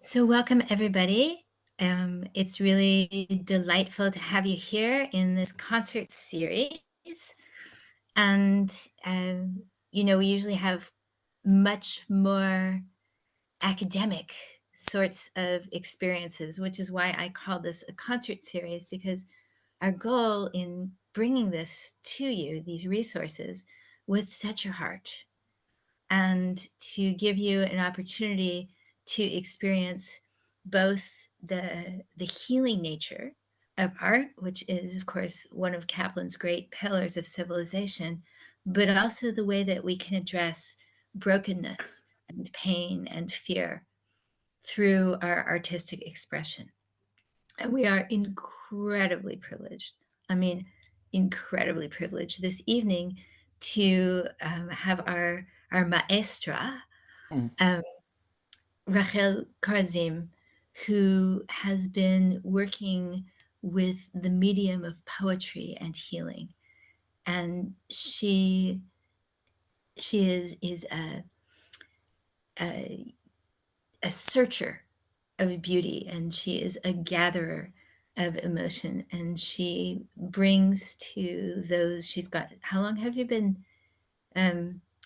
So, welcome everybody. It's really delightful to have you here in this concert series. And, we usually have much more academic sorts of experiences, which is why I call this a concert series, because our goal in bringing this to you, these resources, was to touch your heart and to give you an opportunity to experience both the healing nature of art, which is of course one of Kaplan's great pillars of civilization, but also the way that we can address brokenness and pain and fear through our artistic expression. And we are incredibly privileged. I mean, incredibly privileged this evening to have our maestra, Mm. um, Rachel Korazim, who has been working with the medium of poetry and healing. And she is a, a searcher of beauty, and she is a gatherer of emotion, and she brings to those she's got. How long have you been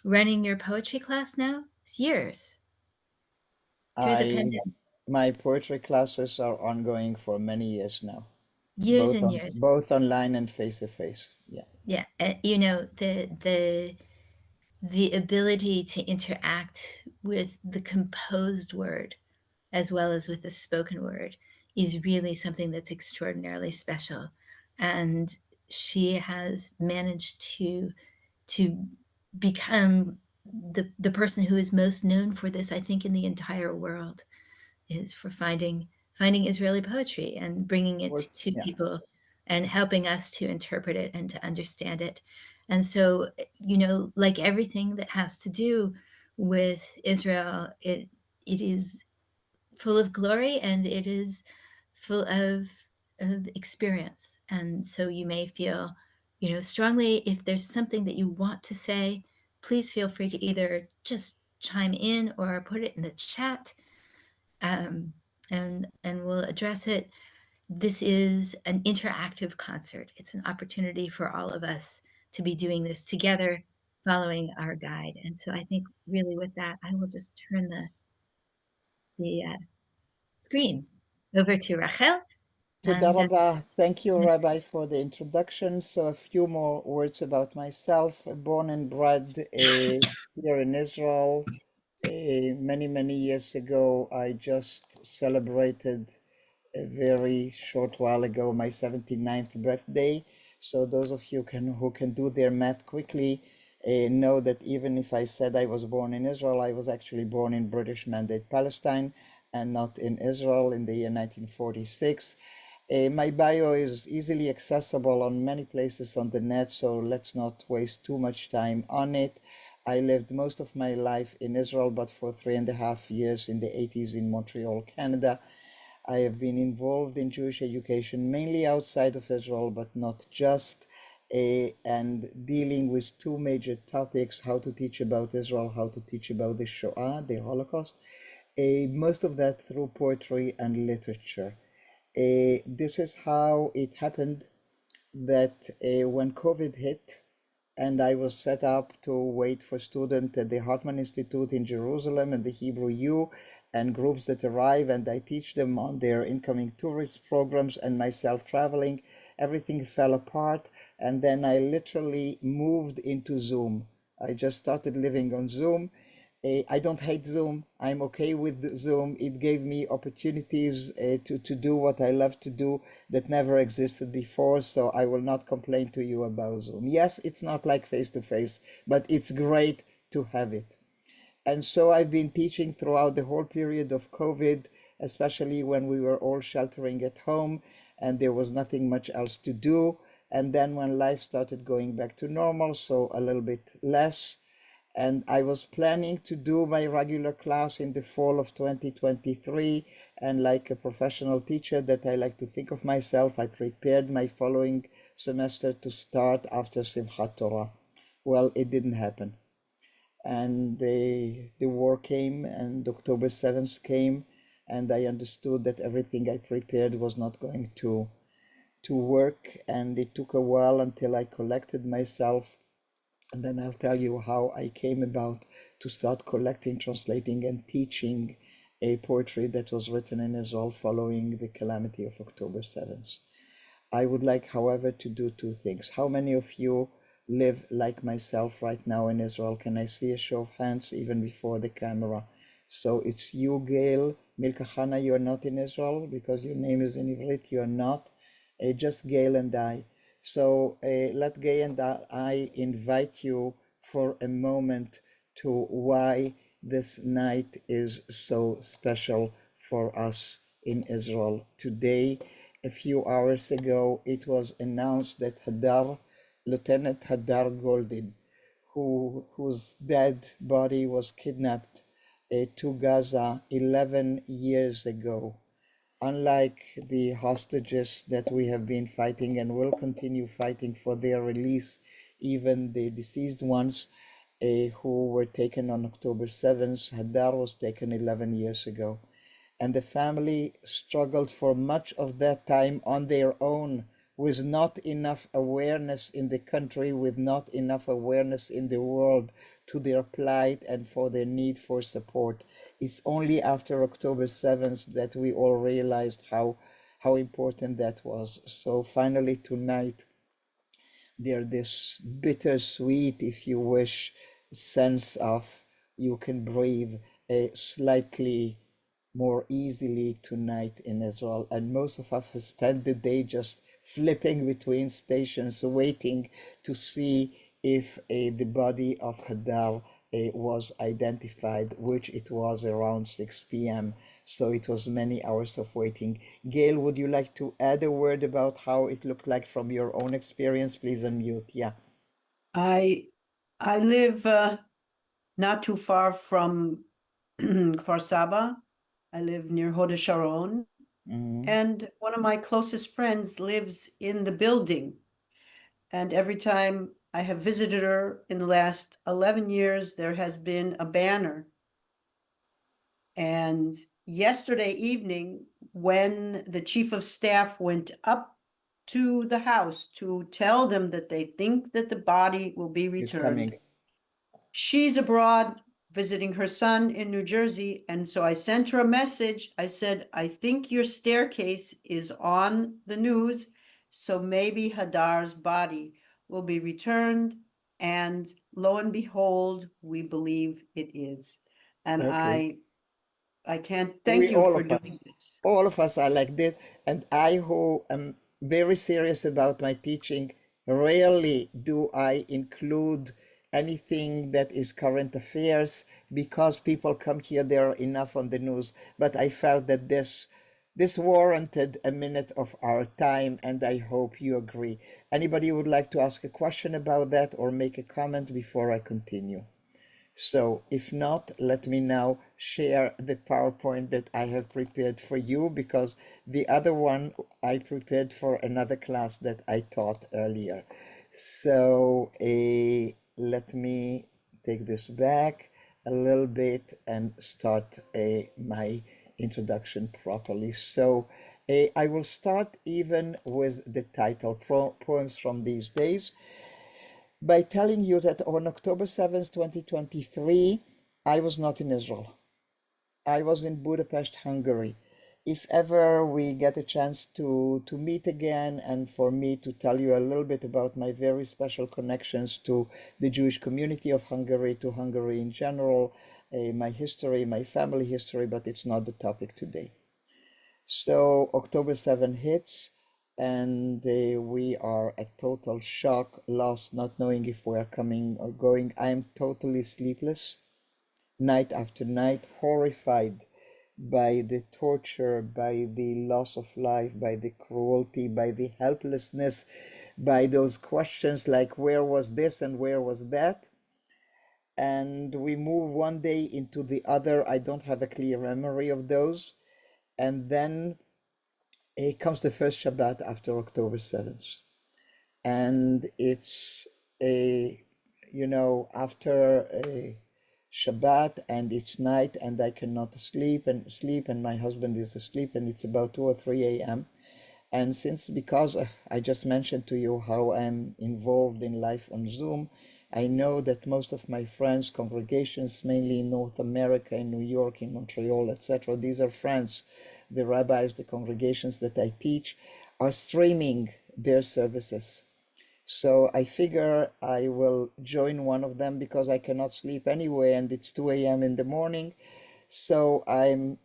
running your poetry class now? It's years through the I pandemic. my poetry classes are ongoing for many years now, Years and years. both online and face to face. Yeah. Yeah, the ability to interact with the composed word as well as with the spoken word is really something that's extraordinarily special. And she has managed to become the person who is most known for this, I think, in the entire world, is for finding Israeli poetry and bringing it Was to yeah. people and helping us to interpret it and to understand it. And so, like everything that has to do with Israel, it is full of glory, and it is full of experience. And so you may feel, strongly, if there's something that you want to say, please feel free to either just chime in or put it in the chat, and we'll address it. This is an interactive concert. It's an opportunity for all of us to be doing this together, following our guide. And so I think really with that, I will just turn the screen over to Rachel. Toda And rabba. Thank you, Rabbi, for the introduction. So a few more words about myself. Born and bred here in Israel. Many, many years ago, I just celebrated a very short while ago my 79th birthday. So those of you who can do their math quickly know that even if I said I was born in Israel, I was actually born in British Mandate Palestine and not in Israel in the year 1946. My bio is easily accessible on many places on the net, so let's not waste too much time on it. I lived most of my life in Israel, but for 3.5 years in the 80s in Montreal, Canada. I have been involved in Jewish education, mainly outside of Israel, but not just, and dealing with two major topics: how to teach about Israel, how to teach about the Shoah, the Holocaust. Most of that through poetry and literature. This is how it happened that when COVID hit, and I was set up to wait for students at the Hartman Institute in Jerusalem and the Hebrew U and groups that arrive, and I teach them on their incoming tourist programs and myself traveling. Everything fell apart, and then I literally moved into Zoom. I just started living on Zoom. I don't hate Zoom. I'm okay with Zoom. It gave me opportunities to do what I love to do that never existed before. So I will not complain to you about Zoom. Yes, it's not like face to face, but it's great to have it. And so I've been teaching throughout the whole period of COVID, especially when we were all sheltering at home and there was nothing much else to do. And then when life started going back to normal, so a little bit less, and I was planning to do my regular class in the fall of 2023. And like a professional teacher that I like to think of myself, I prepared my following semester to start after Simchat Torah. Well, it didn't happen. And the war came, and October 7th came, and I understood that everything I prepared was not going to work, and it took a while until I collected myself. And then I'll tell you how I came about to start collecting, translating, and teaching a poetry that was written in Israel following the calamity of October 7th. I would like, however, to do two things. How many of you live like myself right now in Israel? Can I see a show of hands even before the camera? So it's you, Gail. Milka Hana, you're not in Israel because your name is in Ivrit. You're not. Just Gail and I. So let Gail and I invite you for a moment to why this night is so special for us in Israel. Today, a few hours ago, it was announced that Lieutenant Hadar Goldin, whose dead body was kidnapped to Gaza 11 years ago. Unlike the hostages that we have been fighting and will continue fighting for their release, even the deceased ones who were taken on October 7th, Hadar was taken 11 years ago. And the family struggled for much of that time on their own, with not enough awareness in the country, with not enough awareness in the world to their plight and for their need for support. It's only after October 7th that we all realized how important that was. So finally tonight, there's this bittersweet, if you wish, sense of you can breathe slightly more easily tonight in Israel. And most of us have spent the day just flipping between stations, waiting to see if the body of Hadar was identified, which it was around 6 p.m. So it was many hours of waiting. Gail, would you like to add a word about how it looked like from your own experience? Please unmute. Yeah. I live not too far from Kfar Saba. I live near Hod Sharon, and one of my closest friends lives in the building. And every time I have visited her in the last 11 years, there has been a banner. And yesterday evening, when the chief of staff went up to the house to tell them that they think that the body will be He's returned, coming. she's abroad visiting her son in New Jersey. And so I sent her a message. I said, I think your staircase is on the news. So maybe Hadar's body will be returned. And lo and behold, we believe it is. And Okay. I can't thank We, you for doing this. all of us are like this. And I, who am very serious about my teaching, rarely do I include anything that is current affairs because people come here, there are enough on the news. But I felt that this warranted a minute of our time, and I hope you agree. Anybody would like to ask a question about that or make a comment before I continue? So if not, let me now share the PowerPoint that I have prepared for you, because the other one I prepared for another class that I taught earlier. So let me take this back a little bit and start my introduction properly. So I will start even with the title, Poems from These Days, by telling you that on October 7th, 2023, I was not in Israel. I was in Budapest, Hungary. If ever we get a chance to meet again, and for me to tell you a little bit about my very special connections to the Jewish community of Hungary, to Hungary in general, my history, my family history, but it's not the topic today. So October 7 hits, and we are at total shock, lost, not knowing if we're coming or going. I'm totally sleepless, night after night, horrified by the torture, by the loss of life, by the cruelty, by the helplessness, by those questions like where was this and where was that? And we move one day into the other. I don't have a clear memory of those. And then it comes the first Shabbat after October 7th. And it's after Shabbat, and it's night, and I cannot sleep, and my husband is asleep, and it's about 2 or 3 a.m. And because I just mentioned to you how I'm involved in life on Zoom, I know that most of my friends, congregations, mainly in North America, in New York, in Montreal, etc., these are friends, the rabbis, the congregations that I teach, are streaming their services. So I figure I will join one of them because I cannot sleep anyway, and it's 2 a.m. in the morning. So I'm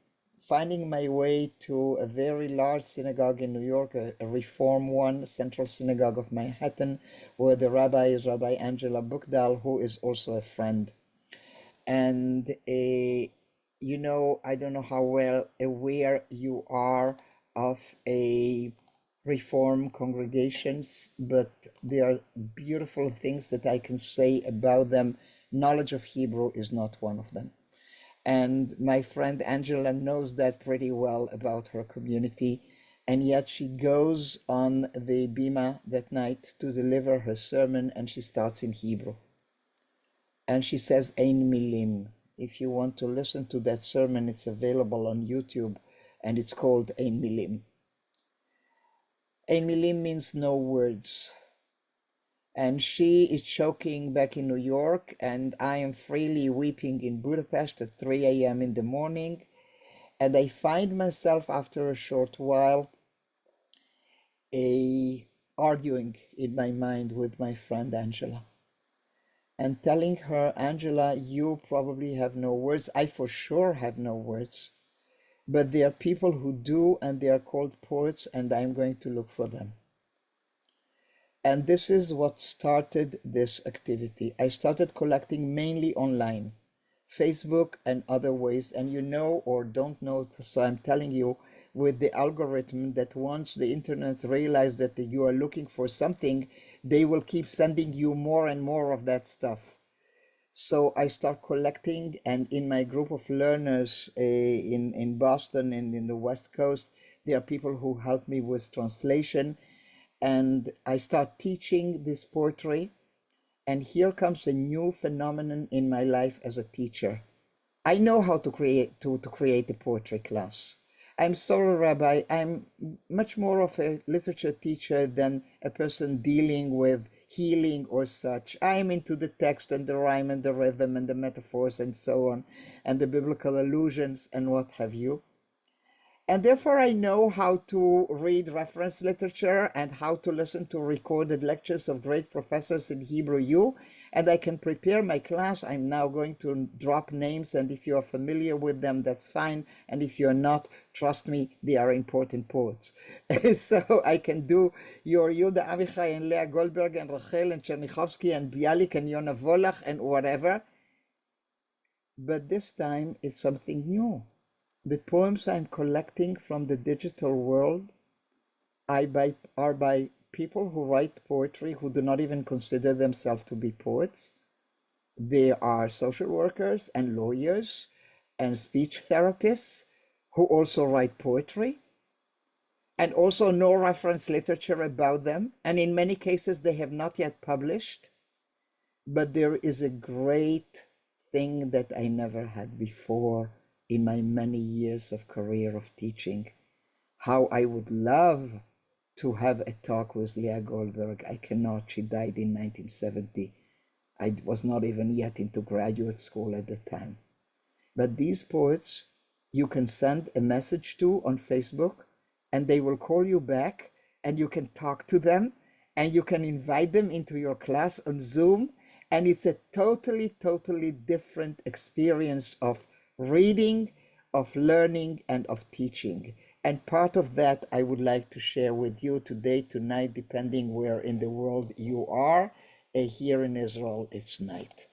finding my way to a very large synagogue in New York, a Reform one, Central Synagogue of Manhattan, where the rabbi is Rabbi Angela Bookdal, who is also a friend. And I don't know how well aware you are of a Reform congregations, but there are beautiful things that I can say about them. Knowledge of Hebrew is not one of them. And my friend Angela knows that pretty well about her community. And yet she goes on the bima that night to deliver her sermon, and she starts in Hebrew. And she says, Ein milim. If you want to listen to that sermon, it's available on YouTube, and it's called Ein milim. Ein milim means no words. And she is choking back in New York, and I am freely weeping in Budapest at 3 a.m. in the morning. And I find myself after a short while arguing in my mind with my friend Angela and telling her, Angela, you probably have no words. I for sure have no words, but there are people who do, and they are called poets, and I'm going to look for them. And this is what started this activity. I started collecting mainly online, Facebook and other ways. And you know or don't know, so I'm telling you, with the algorithm, that once the internet realizes that you are looking for something, they will keep sending you more and more of that stuff. So I start collecting, and in my group of learners in Boston and in the West Coast, there are people who help me with translation. And I start teaching this poetry, and here comes a new phenomenon in my life as a teacher. I know how to create a poetry class. I'm sorry, Rabbi, I'm much more of a literature teacher than a person dealing with healing or such. I'm into the text and the rhyme and the rhythm and the metaphors and so on, and the biblical allusions and what have you. And therefore, I know how to read reference literature and how to listen to recorded lectures of great professors in Hebrew U, and I can prepare my class. I'm now going to drop names, and if you are familiar with them, that's fine. And if you're not, trust me, they are important poets. So I can do your Yuda Avichai and Leah Goldberg and Rachel and Chernichovsky and Bialik and Yona Volach and whatever. But this time it's something new. The poems I'm collecting from the digital world are by people who write poetry who do not even consider themselves to be poets. They are social workers and lawyers and speech therapists who also write poetry and also no reference literature about them. And in many cases, they have not yet published. But there is a great thing that I never had before in my many years of career of teaching. How I would love to have a talk with Leah Goldberg. I cannot. She died in 1970. I was not even yet into graduate school at the time. But these poets, you can send a message to on Facebook, and they will call you back, and you can talk to them, and you can invite them into your class on Zoom. And it's a totally, totally different experience of reading, of learning, and of teaching. And part of that I would like to share with you today, tonight, depending where in the world you are. Here in Israel, it's night.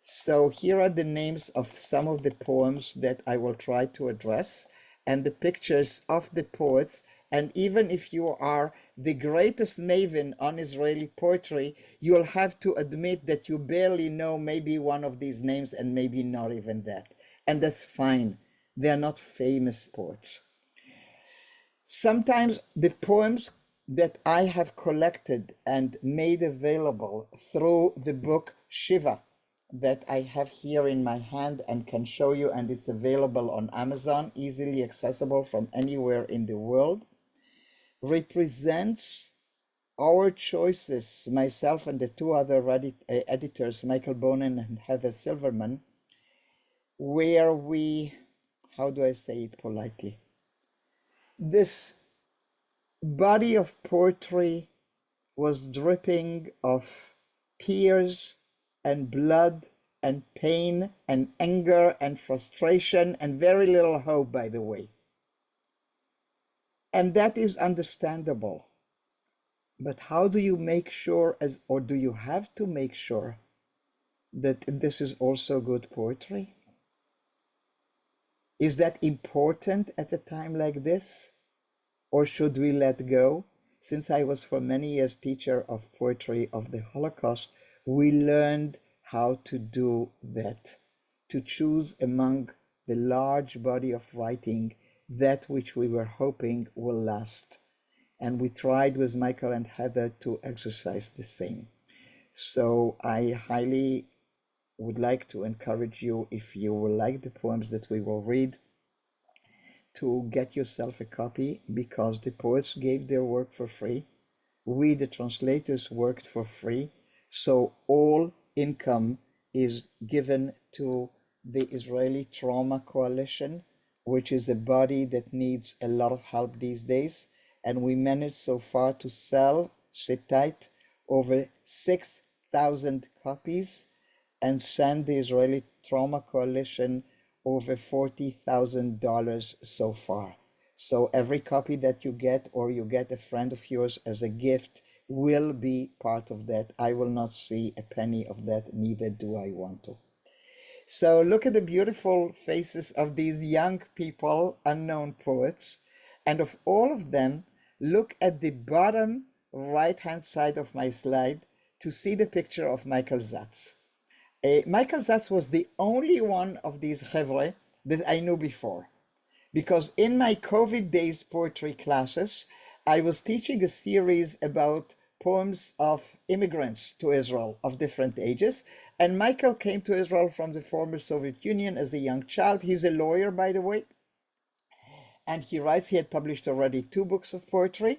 So here are the names of some of the poems that I will try to address, and the pictures of the poets. And even if you are the greatest maven on Israeli poetry, you'll have to admit that you barely know maybe one of these names, and maybe not even that. And that's fine. They're not famous poets. Sometimes the poems that I have collected and made available through the book Shiva, that I have here in my hand and can show you, and it's available on Amazon, easily accessible from anywhere in the world, represents our choices, myself and the two other editors, Michael Bonin and Heather Silverman, where we, how do I say it politely? This body of poetry was dripping of tears and blood and pain and anger and frustration and very little hope, by the way. And that is understandable. But how do you make sure, or do you have to make sure that this is also good poetry? Is that important at a time like this? Or should we let go? Since I was for many years teacher of poetry of the Holocaust, we learned how to do that, to choose among the large body of writing that which we were hoping will last. And we tried with Michael and Heather to exercise the same. So I highly would like to encourage you, if you will like the poems that we will read, to get yourself a copy, because the poets gave their work for free. We, the translators, worked for free. So all income is given to the Israeli Trauma Coalition, which is a body that needs a lot of help these days. And we managed so far to sell, sit tight, over 6,000 copies and send the Israeli Trauma Coalition over $40,000 so far. So every copy that you get, or you get a friend of yours as a gift, will be part of that. I will not see a penny of that, neither do I want to. So look at the beautiful faces of these young people, unknown poets. And of all of them, look at the bottom right-hand side of my slide to see the picture of Michael Zatz. Michael Zatz was the only one of these chevre that I knew before, because in my COVID days poetry classes, I was teaching a series about poems of immigrants to Israel of different ages. And Michael came to Israel from the former Soviet Union as a young child. He's a lawyer, by the way. And he writes, he had published already 2 books of poetry.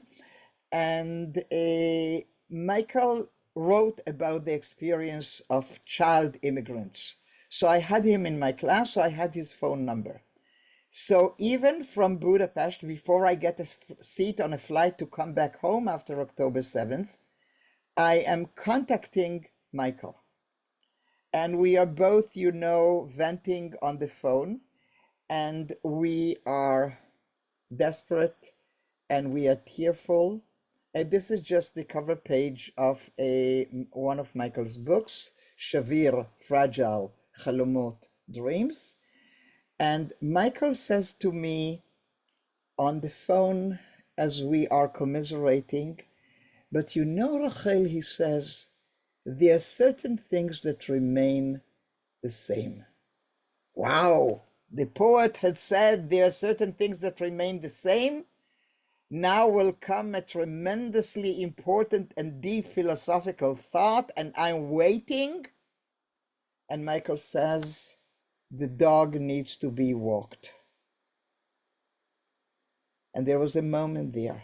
And Michael wrote about the experience of child immigrants. So I had him in my class, so I had his phone number. So even from Budapest, before I get a seat on a flight to come back home after October 7th, I am contacting Michael. And we are both, you know, venting on the phone, and we are desperate and we are tearful. And this is just the cover page of one of Michael's books, Shavir, Fragile, Chalomot, Dreams. And Michael says to me on the phone as we are commiserating, but you know, Rachel, he says, there are certain things that remain the same. Wow, the poet had said there are certain things that remain the same. Now will come a tremendously important and deep philosophical thought, and I'm waiting. And Michael says, the dog needs to be walked. And there was a moment there,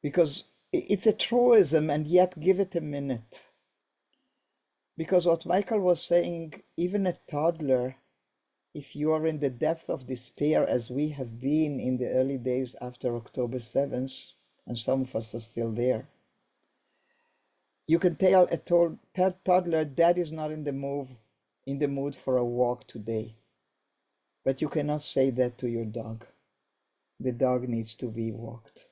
because it's a truism, and yet give it a minute. Because what Michael was saying, even a toddler, if you are in the depth of despair, as we have been in the early days after October 7th, and some of us are still there, you can tell a toddler, Dad is not in the mood for a walk today. But you cannot say that to your dog. The dog needs to be walked.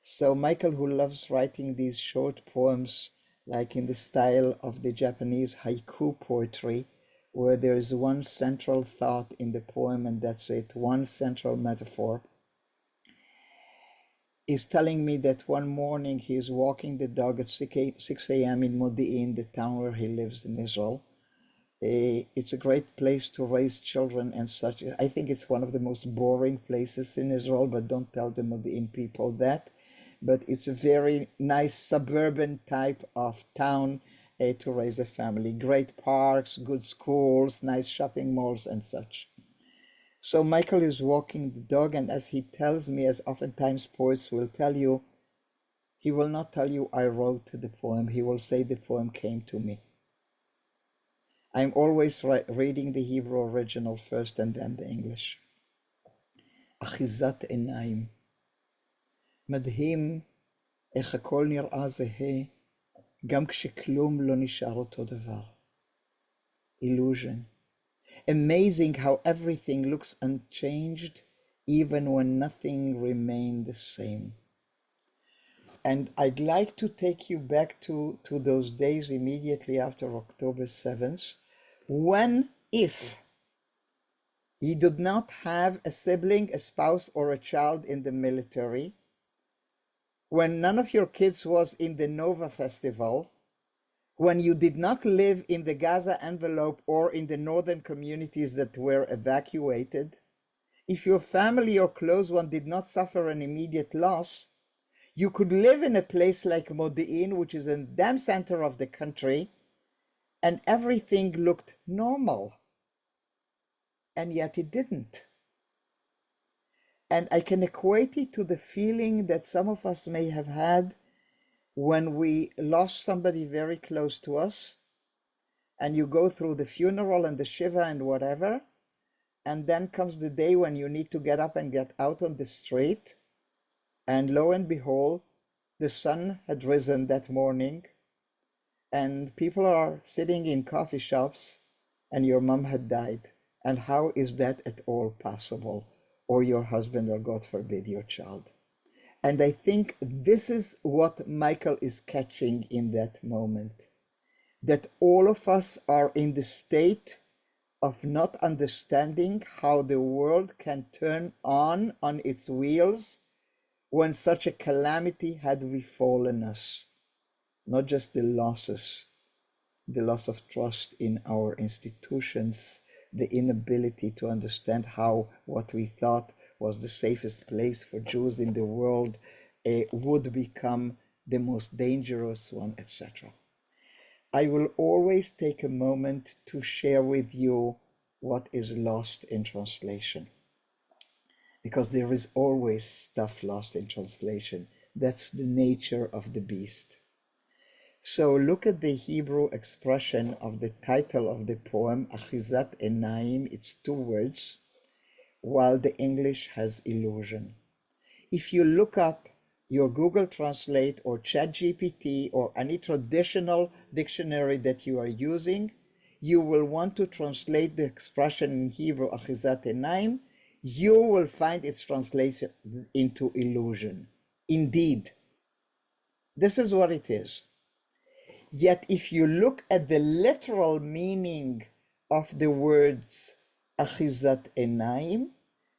So Michael, who loves writing these short poems, like in the style of the Japanese haiku poetry, where there is one central thought in the poem and that's it, one central metaphor, is telling me that one morning he is walking the dog at 6 a.m. in Modi'in, the town where he lives in Israel. It's a great place to raise children and such. I think it's one of the most boring places in Israel, but don't tell the Modi'in people that. But it's a very nice suburban type of town, to raise a family. Great parks, good schools, nice shopping malls, and such. So Michael is walking the dog, and as he tells me, as oftentimes poets will tell you, he will not tell you, I wrote the poem. He will say the poem came to me. I'm always reading the Hebrew original first and then the English. אחיזת עיניים. מדהים איך הכל נראה זהה, גם כשכלום לא נשאר אותו דבר. Illusion. Amazing how everything looks unchanged, even when nothing remained the same. And I'd like to take you back to those days immediately after October 7th, when, if you did not have a sibling, a spouse, or a child in the military, when none of your kids was in the Nova Festival, when you did not live in the Gaza envelope or in the northern communities that were evacuated, if your family or close one did not suffer an immediate loss, you could live in a place like Modi'in, which is in the damn center of the country, and everything looked normal. And yet it didn't. And I can equate it to the feeling that some of us may have had when we lost somebody very close to us, and you go through the funeral and the shiva and whatever, and then comes the day when you need to get up and get out on the street, and lo and behold, the sun had risen that morning, and people are sitting in coffee shops, and your mom had died. And how is that at all possible? Or your husband, or God forbid, your child. And I think this is what Michael is catching in that moment. That all of us are in the state of not understanding how the world can turn on its wheels when such a calamity had befallen us. Not just the losses, the loss of trust in our institutions, the inability to understand how what we thought was the safest place for Jews in the world would become the most dangerous one, etc. I will always take a moment to share with you what is lost in translation, because there is always stuff lost in translation. That's the nature of the beast. So look at the Hebrew expression of the title of the poem, Achizat Enaim. It's 2 words, while the English has illusion. If you look up your Google Translate or ChatGPT or any traditional dictionary that you are using, you will want to translate the expression in Hebrew, Achizat Enaim. You will find its translation into illusion. Indeed, this is what it is. Yet if you look at the literal meaning of the words Achizat Enaim,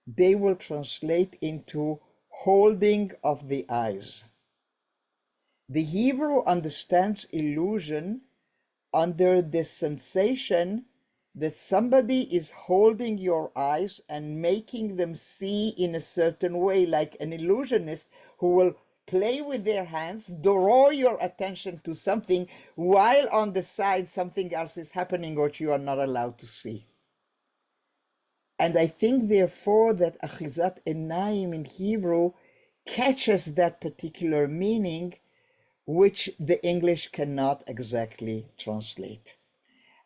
they will translate into holding of the eyes. The Hebrew understands illusion under the sensation that somebody is holding your eyes and making them see in a certain way, like an illusionist who will play with their hands, draw your attention to something, while on the side something else is happening which you are not allowed to see. And I think, therefore, that Achizat Enaim in Hebrew catches that particular meaning, which the English cannot exactly translate.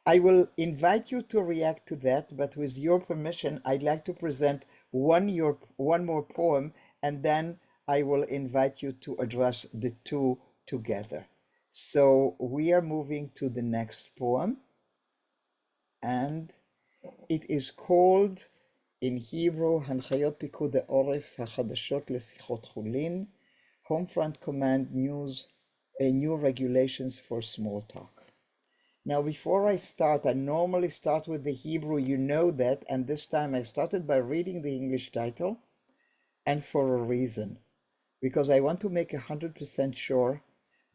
I will invite you to react to that, but with your permission, I'd like to present one more poem, and then I will invite you to address the two together. So we are moving to the next poem, and it is called in Hebrew, Hankayot Pikud Ha'oref HaChadashot Lesichot Chulin, Homefront Command News, new regulations for small talk. Now, before I start, I normally start with the Hebrew, you know that, and this time I started by reading the English title, and for a reason, because I want to make 100% sure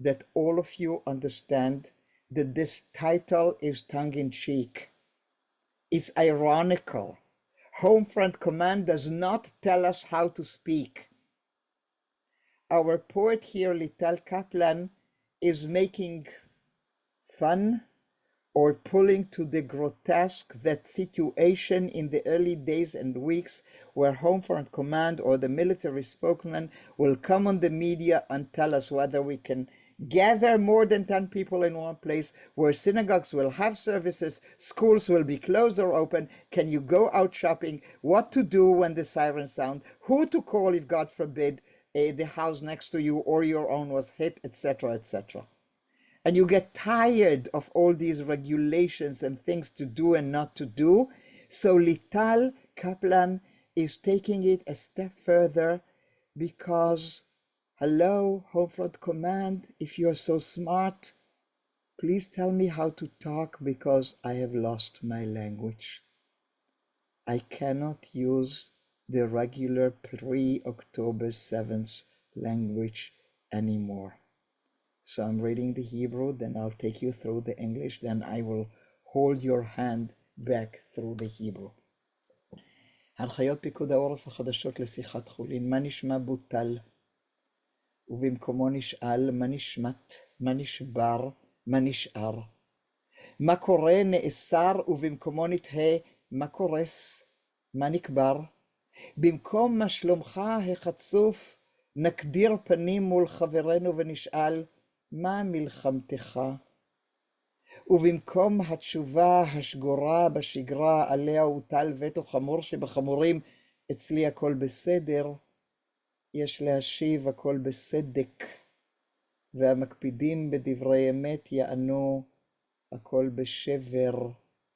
that all of you understand that this title is tongue-in-cheek. It's ironical. Homefront Command does not tell us how to speak. Our poet here, Lital Kaplan, is making fun or pulling to the grotesque that situation in the early days and weeks where Home Front Command or the military spokesman will come on the media and tell us whether we can gather more than 10 people in one place, where synagogues will have services, schools will be closed or open, can you go out shopping, what to do when the sirens sound, who to call if, God forbid, the house next to you or your own was hit, etc., etc. And you get tired of all these regulations and things to do and not to do. So Lital Kaplan is taking it a step further because, hello, Home Front Command, if you're so smart, please tell me how to talk because I have lost my language. I cannot use the regular pre-October 7th language anymore. So I'm reading the Hebrew, then I'll take you through the English, then I will hold your hand back through the Hebrew. הנחיות פיקוד העורף החדשות לשיחת חולין, מה נשמע בוטל? ובמקומו נשאל, מה נשמת? מה נשבר? מה נשאר? מה קורה נאסר ובמקומו נתהה, מה קורס? מה נקבר? במקום מה שלומך החצוף, נקדיר פנים מול חברנו ונשאל, מה מלחמתך? ובמקום התשובה השגורה בשגרה עליה הוטל וטו חמור שבחמורים, אצלי הכל בסדר, יש להשיב הכל בסדק, והמקפידים בדברי אמת יענו, הכל בשבר,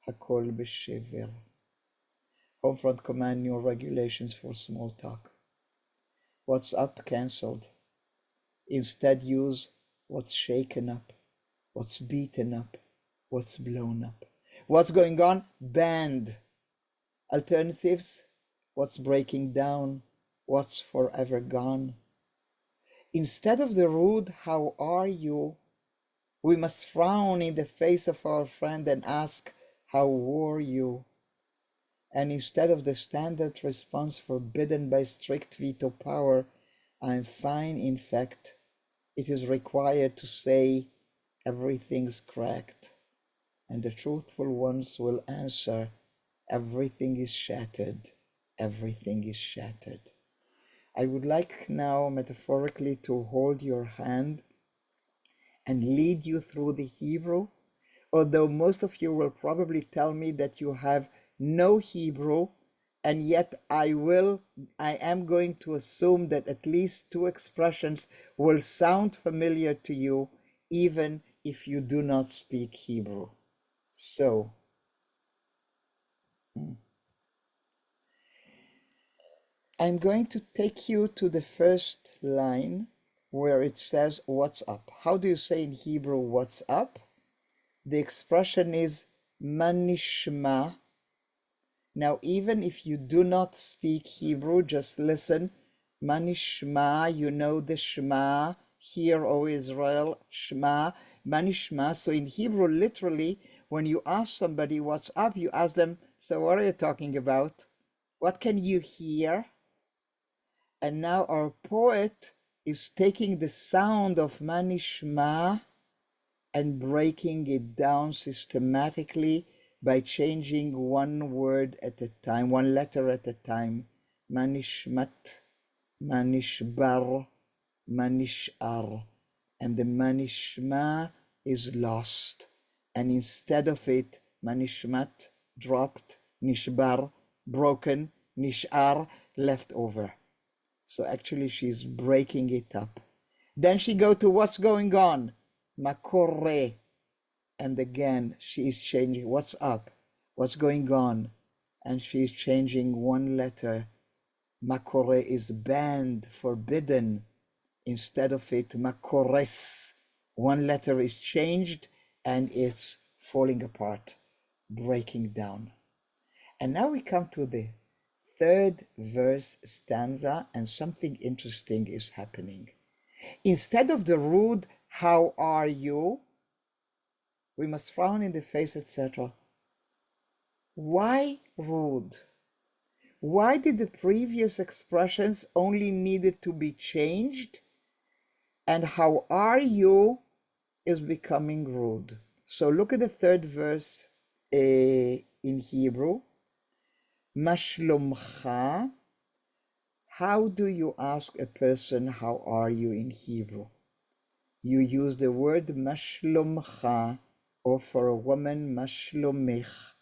הכל בשבר. Home Front Command new regulations for small talk. What's up cancelled. Instead use what's shaken up, what's beaten up, what's blown up. What's going on? Banned. Alternatives, what's breaking down, what's forever gone. Instead of the rude, how are you? We must frown in the face of our friend and ask, how were you? And instead of the standard response forbidden by strict veto power, I'm fine, in fact, it is required to say, everything's cracked. And the truthful ones will answer, everything is shattered, everything is shattered. I would like now, metaphorically, to hold your hand and lead you through the Hebrew, although most of you will probably tell me that you have no Hebrew, and yet I am going to assume that at least two expressions will sound familiar to you, even if you do not speak Hebrew. So, I'm going to take you to the first line where it says, what's up? How do you say in Hebrew, what's up? The expression is manishma. Now, even if you do not speak Hebrew, just listen. Manishma, you know the Shema, hear, O Israel, Shema, manishma. So in Hebrew, literally, when you ask somebody what's up, you ask them, so what are you talking about? What can you hear? And now our poet is taking the sound of manishma and breaking it down systematically by changing one word at a time, one letter at a time. Manishmat, manishbar, manishar. And the manishma is lost. And instead of it, manishmat, dropped, nishbar, broken, nishar, left over. So actually she's breaking it up. Then she go to what's going on. Makore. And again, she is changing what's up, what's going on. And she's changing one letter. Makore is banned, forbidden. Instead of it, makores. One letter is changed and it's falling apart, breaking down. And now we come to the third verse stanza, and something interesting is happening. Instead of the rude, how are you? We must frown in the face, etc. Why rude? Why did the previous expressions only needed to be changed? And how are you is becoming rude. So look at the third verse in Hebrew. Mashlomcha. How do you ask a person, how are you in Hebrew? You use the word mashlomcha, or for a woman, mashlomich.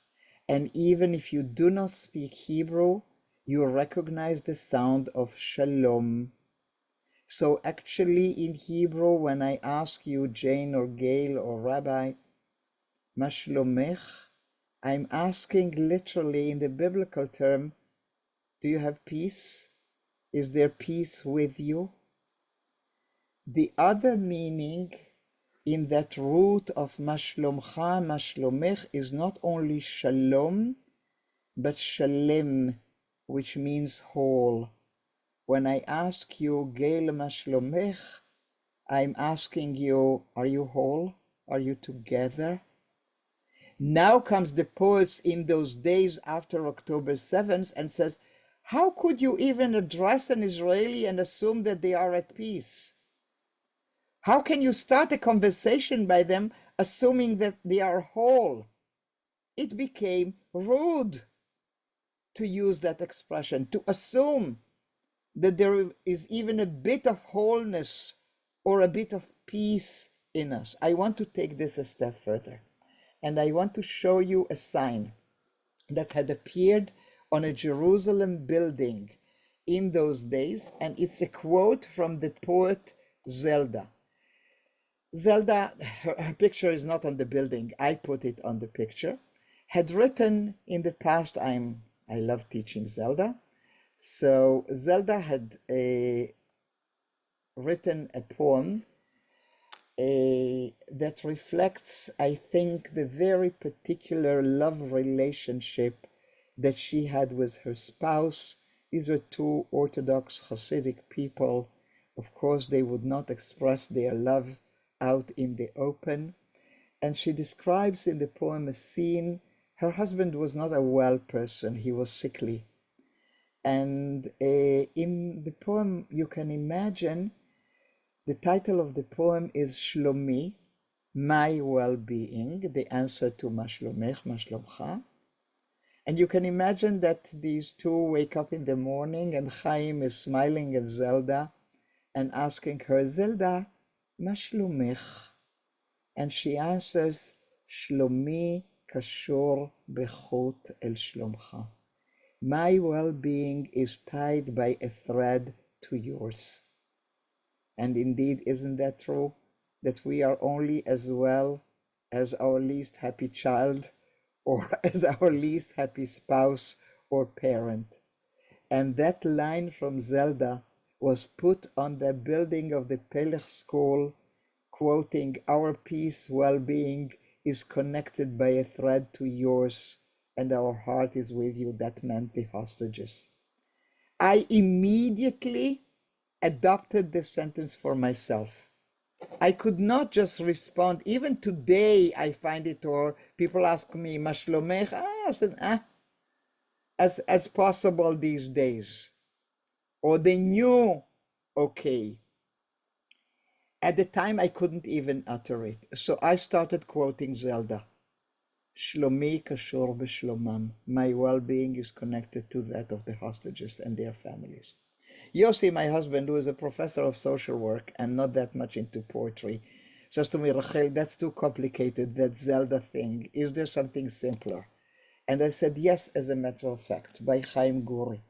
And even if you do not speak Hebrew, you recognize the sound of shalom. So actually in Hebrew, when I ask you, Jane or Gail or Rabbi, mashlomech, I'm asking literally in the biblical term, do you have peace? Is there peace with you? The other meaning in that root of mashlomcha, mashlomech is not only shalom, but shalem, which means whole. When I ask you, Gail mashlomech, I'm asking you, are you whole? Are you together? Now comes the poets in those days after October 7th and says, how could you even address an Israeli and assume that they are at peace? How can you start a conversation by them assuming that they are whole? It became rude to use that expression, to assume that there is even a bit of wholeness or a bit of peace in us. I want to take this a step further, and I want to show you a sign that had appeared on a Jerusalem building in those days, and it's a quote from the poet Zelda. Zelda, her picture is not on the building, I put it on the picture, had written in the past, I love teaching Zelda, so Zelda had written a poem that reflects, I think, the very particular love relationship that she had with her spouse. These were two Orthodox Hasidic people. Of course, they would not express their love out in the open. And she describes in the poem a scene. Her husband was not a well person, he was sickly. And in the poem, you can imagine the title of the poem is Shlomi, my well-being, the answer to Mashlomech, Mashlomcha. And you can imagine that these two wake up in the morning and Chaim is smiling at Zelda and asking her, Zelda, Mashlomech? And she answers, Shlomi kashor bechut el shlomcha. My well-being is tied by a thread to yours. And indeed, isn't that true? That we are only as well as our least happy child or as our least happy spouse or parent. And that line from Zelda was put on the building of the Pelech School, quoting, our peace, well-being is connected by a thread to yours, and our heart is with you. That meant the hostages. I immediately adopted this sentence for myself. I could not just respond. Even today, I find it, or people ask me, Mashlomech, as possible these days. Or they knew, okay. At the time, I couldn't even utter it. So I started quoting Zelda. Shlomi kashor b'shlomam. My well-being is connected to that of the hostages and their families. Yossi, my husband, who is a professor of social work and not that much into poetry, says to me, Rachel, that's too complicated, that Zelda thing. Is there something simpler? And I said, yes, as a matter of fact, by Chaim Guri,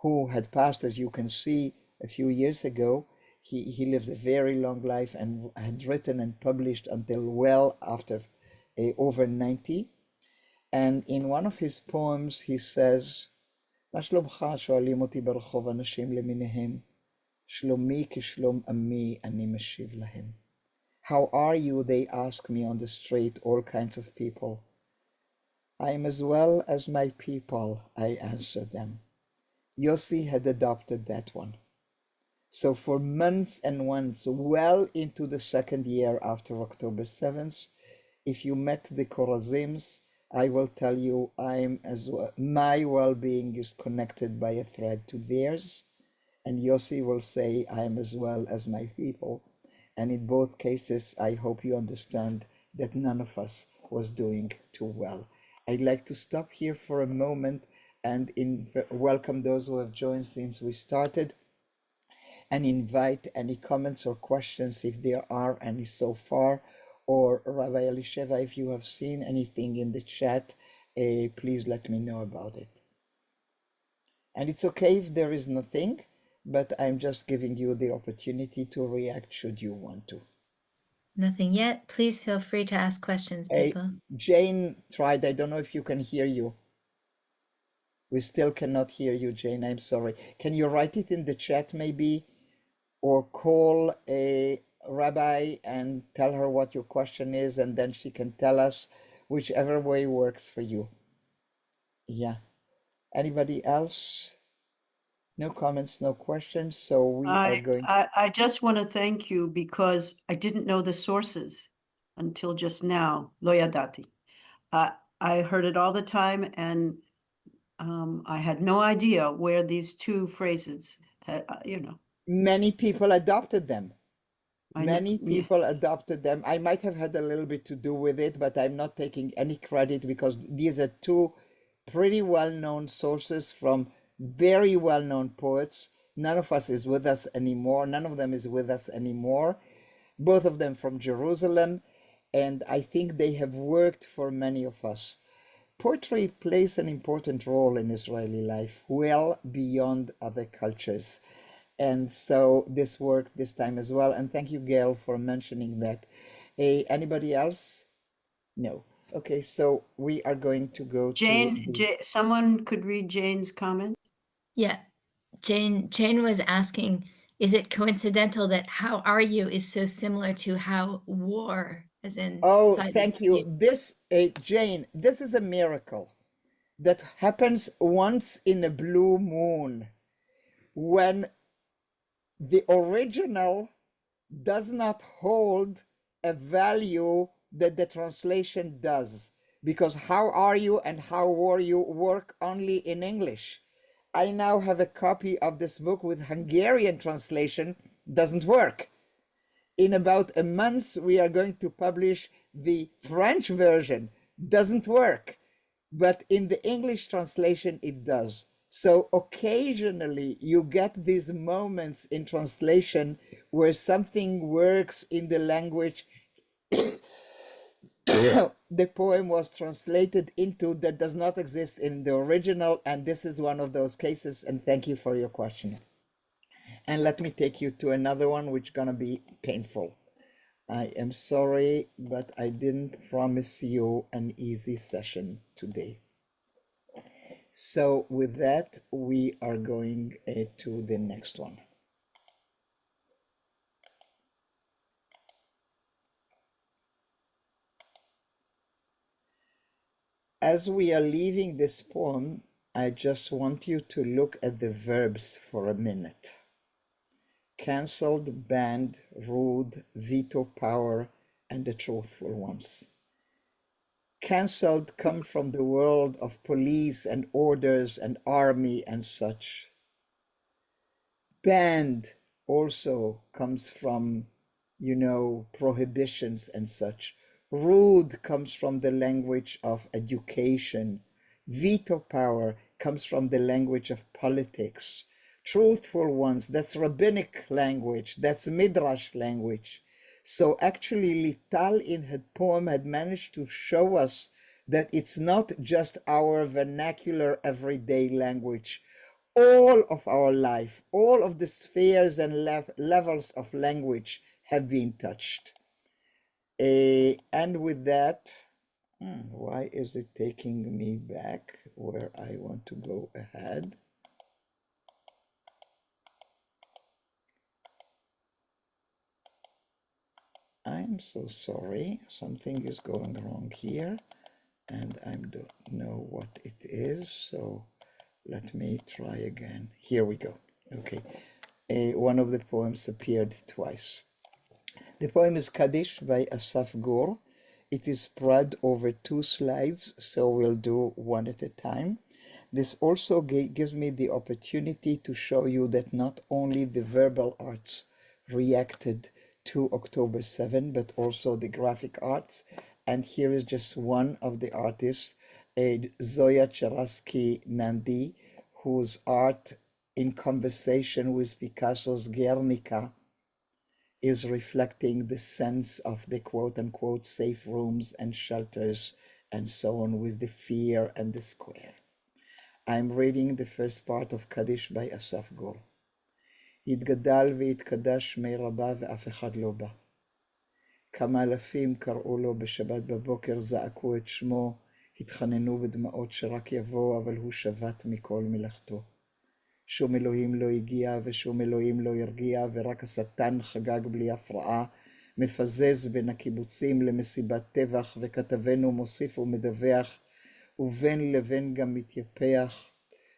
who had passed, as you can see, a few years ago. He lived a very long life and had written and published until well after over 90. And in one of his poems, he says, מה שלומך? שואלים אותי ברחוב אנשים למיניהם. שלומי כשלום עמי, אני משיב להם. How are you? They ask me on the street, all kinds of people. I am as well as my people, I answer them. Yossi had adopted that one. So for months and months, well into the second year after October 7th, if you met the Korazims, I will tell you I'm as well. My well-being is connected by a thread to theirs. And Yossi will say I'm as well as my people. And in both cases, I hope you understand that none of us was doing too well. I'd like to stop here for a moment and welcome those who have joined since we started, and invite any comments or questions if there are any so far. Or Rabbi Elisheva, if you have seen anything in the chat, please let me know about it. And it's okay if there is nothing, but I'm just giving you the opportunity to react should you want to. Nothing yet. Please feel free to ask questions, people. Jane tried. I don't know if you can hear you. We still cannot hear you, Jane. I'm sorry. Can you write it in the chat maybe? Or call a rabbi and tell her what your question is, and then she can tell us, whichever way works for you. Yeah. Anybody else? No comments, no questions. So we are going. I just want to thank you because I didn't know the sources until just now. Lo yadati. I heard it all the time, and I had no idea where these two phrases had, Many people adopted them. Many yeah. people adopted them. I might have had a little bit to do with it, but I'm not taking any credit because these are two pretty well-known sources from very well-known poets. None of us is with us anymore. None of them is with us anymore. Both of them from Jerusalem, and I think they have worked for many of us. Poetry plays an important role in Israeli life, well beyond other cultures. And so this worked this time as well. And thank you, Gail, for mentioning that. Anybody else? No. Okay, so we are going to go Jane, someone could read Jane's comment. Yeah, Jane was asking, is it coincidental that "how are you" is so similar to "how war," as in Oh, fighting? thank you. This, Jane, this is a miracle that happens once in a blue moon when the original does not hold a value that the translation does, because "how are you" and "how were you" work only in English. I now have a copy of this book with Hungarian translation, doesn't work. In about a month, we are going to publish the French version, doesn't work. But in the English translation, it does. So occasionally you get these moments in translation where something works in the language the poem was translated into that does not exist in the original, and this is one of those cases, and thank you for your question. And let me take you to another one which is gonna be painful. I am sorry, but I didn't promise you an easy session today. So with that, we are going to the next one. As we are leaving this poem, I just want you to look at the verbs for a minute. Cancelled, banned, rude, veto power, and the truthful ones. Cancelled come from the world of police and orders and army and such. Banned also comes from, prohibitions and such. Rude comes from the language of education. Veto power comes from the language of politics. Truthful ones, that's rabbinic language, that's midrash language. So actually Lital in her poem had managed to show us that it's not just our vernacular everyday language. All of our life, all of the spheres and levels of language have been touched. And with that, why is it taking me back where I want to go ahead? I'm so sorry, something is going wrong here and I don't know what it is, so let me try again. Here we go. Okay, one of the poems appeared twice. The poem is Kaddish by Asaf Gur. It is spread over 2 slides, so we'll do one at a time. This also gives me the opportunity to show you that not only the verbal arts reacted to October 7, but also the graphic arts. And here is just one of the artists, Zoya Cherasky Nandi, whose art in conversation with Picasso's Guernica is reflecting the sense of the quote-unquote safe rooms and shelters and so on, with the fear and the square. I'm reading the first part of Kaddish by Asaf Gur. התגדל והתקדש שמי רבה ואף אחד לא בא. כמה אלפים קראו לו בשבת בבוקר, זעקו את שמו, התחננו בדמעות שרק יבוא, אבל הוא שבת מכל מלאכתו. שום אלוהים לא הגיע ושום אלוהים לא הרגיע, ורק השטן חגג בלי הפרעה, מפזז בין הקיבוצים למסיבת טבח, וכתבנו מוסיף ומדווח, ובין לבין גם מתייפח,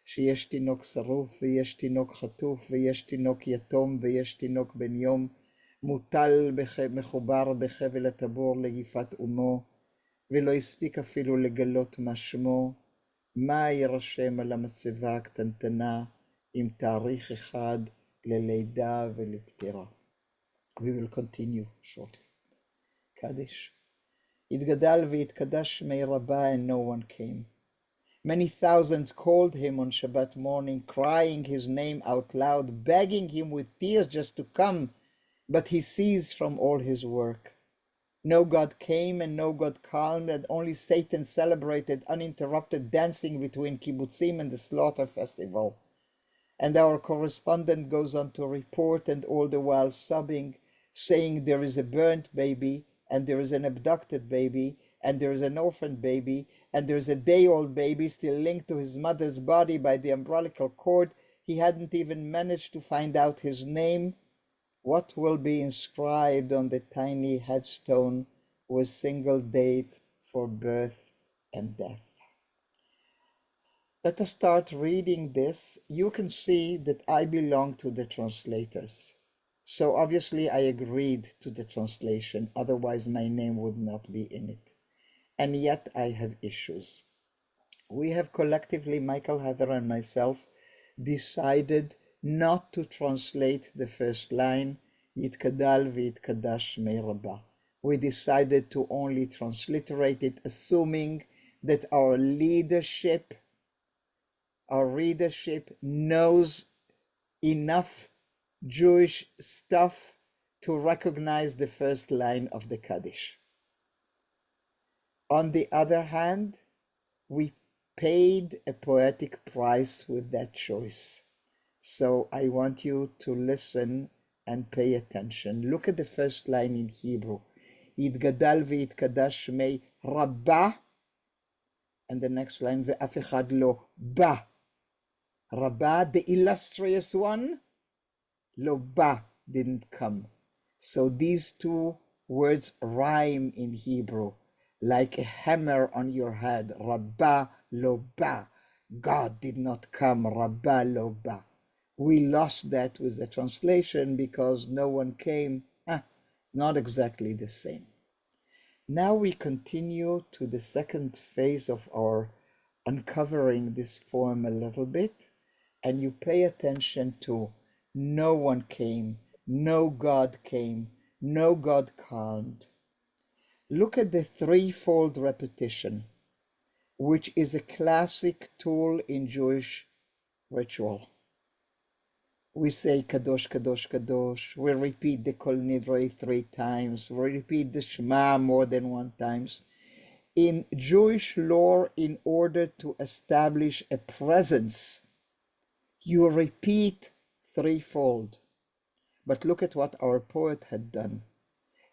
שיש תינוק שרוף ויש תינוק חטוף ויש תינוק יתום ויש תינוק בן יום, מוטל מחובר בחבל הטבור לגפת אומו, ולא הספיק אפילו לגלות מה שמו, מה יירשם על המצבה הקטנטנה עם תאריך אחד ללידה ולפטירה. We will continue shortly. קדיש. התגדל והתקדש שמי רבה and no one came. Many thousands called him on Shabbat morning, crying his name out loud, begging him with tears just to come, but he ceased from all his work. No God came and no God calmed, and only Satan celebrated uninterrupted dancing between kibbutzim and the slaughter festival. And our correspondent goes on to report, and all the while sobbing, saying there is a burnt baby, and there is an abducted baby, and there is an orphan baby, and there is a day-old baby still linked to his mother's body by the umbilical cord. He hadn't even managed to find out his name. What will be inscribed on the tiny headstone with single date for birth and death? Let us start reading this. You can see that I belong to the translators. So obviously I agreed to the translation, otherwise my name would not be in it. And yet I have issues. We have collectively, Michael, Heather, and myself, decided not to translate the first line, Yitkadal v'yitkadash shmei Rabbah. We decided to only transliterate it, assuming that our readership knows enough Jewish stuff to recognize the first line of the Kaddish. On the other hand, we paid a poetic price with that choice. So I want you to listen and pay attention. Look at the first line in Hebrew. Yitgadal v'yitkadash shmei Rabbah. And the next line, ve'af echad lo ba. Rabbah, the illustrious one, lo ba, didn't come. So these two words rhyme in Hebrew like a hammer on your head. Rabbah lo ba. God did not come. Rabbah lo ba. We lost that with the translation because no one came. It's not exactly the same. Now we continue to the second phase of our uncovering this poem a little bit, and you pay attention to no one came, no God came, no God calmed. Look at the threefold repetition, which is a classic tool in Jewish ritual. We say Kadosh, Kadosh, Kadosh. We repeat the Kol Nidrei 3 times. We repeat the Shema more than 1 time. In Jewish lore, in order to establish a presence, you repeat threefold. But look at what our poet had done.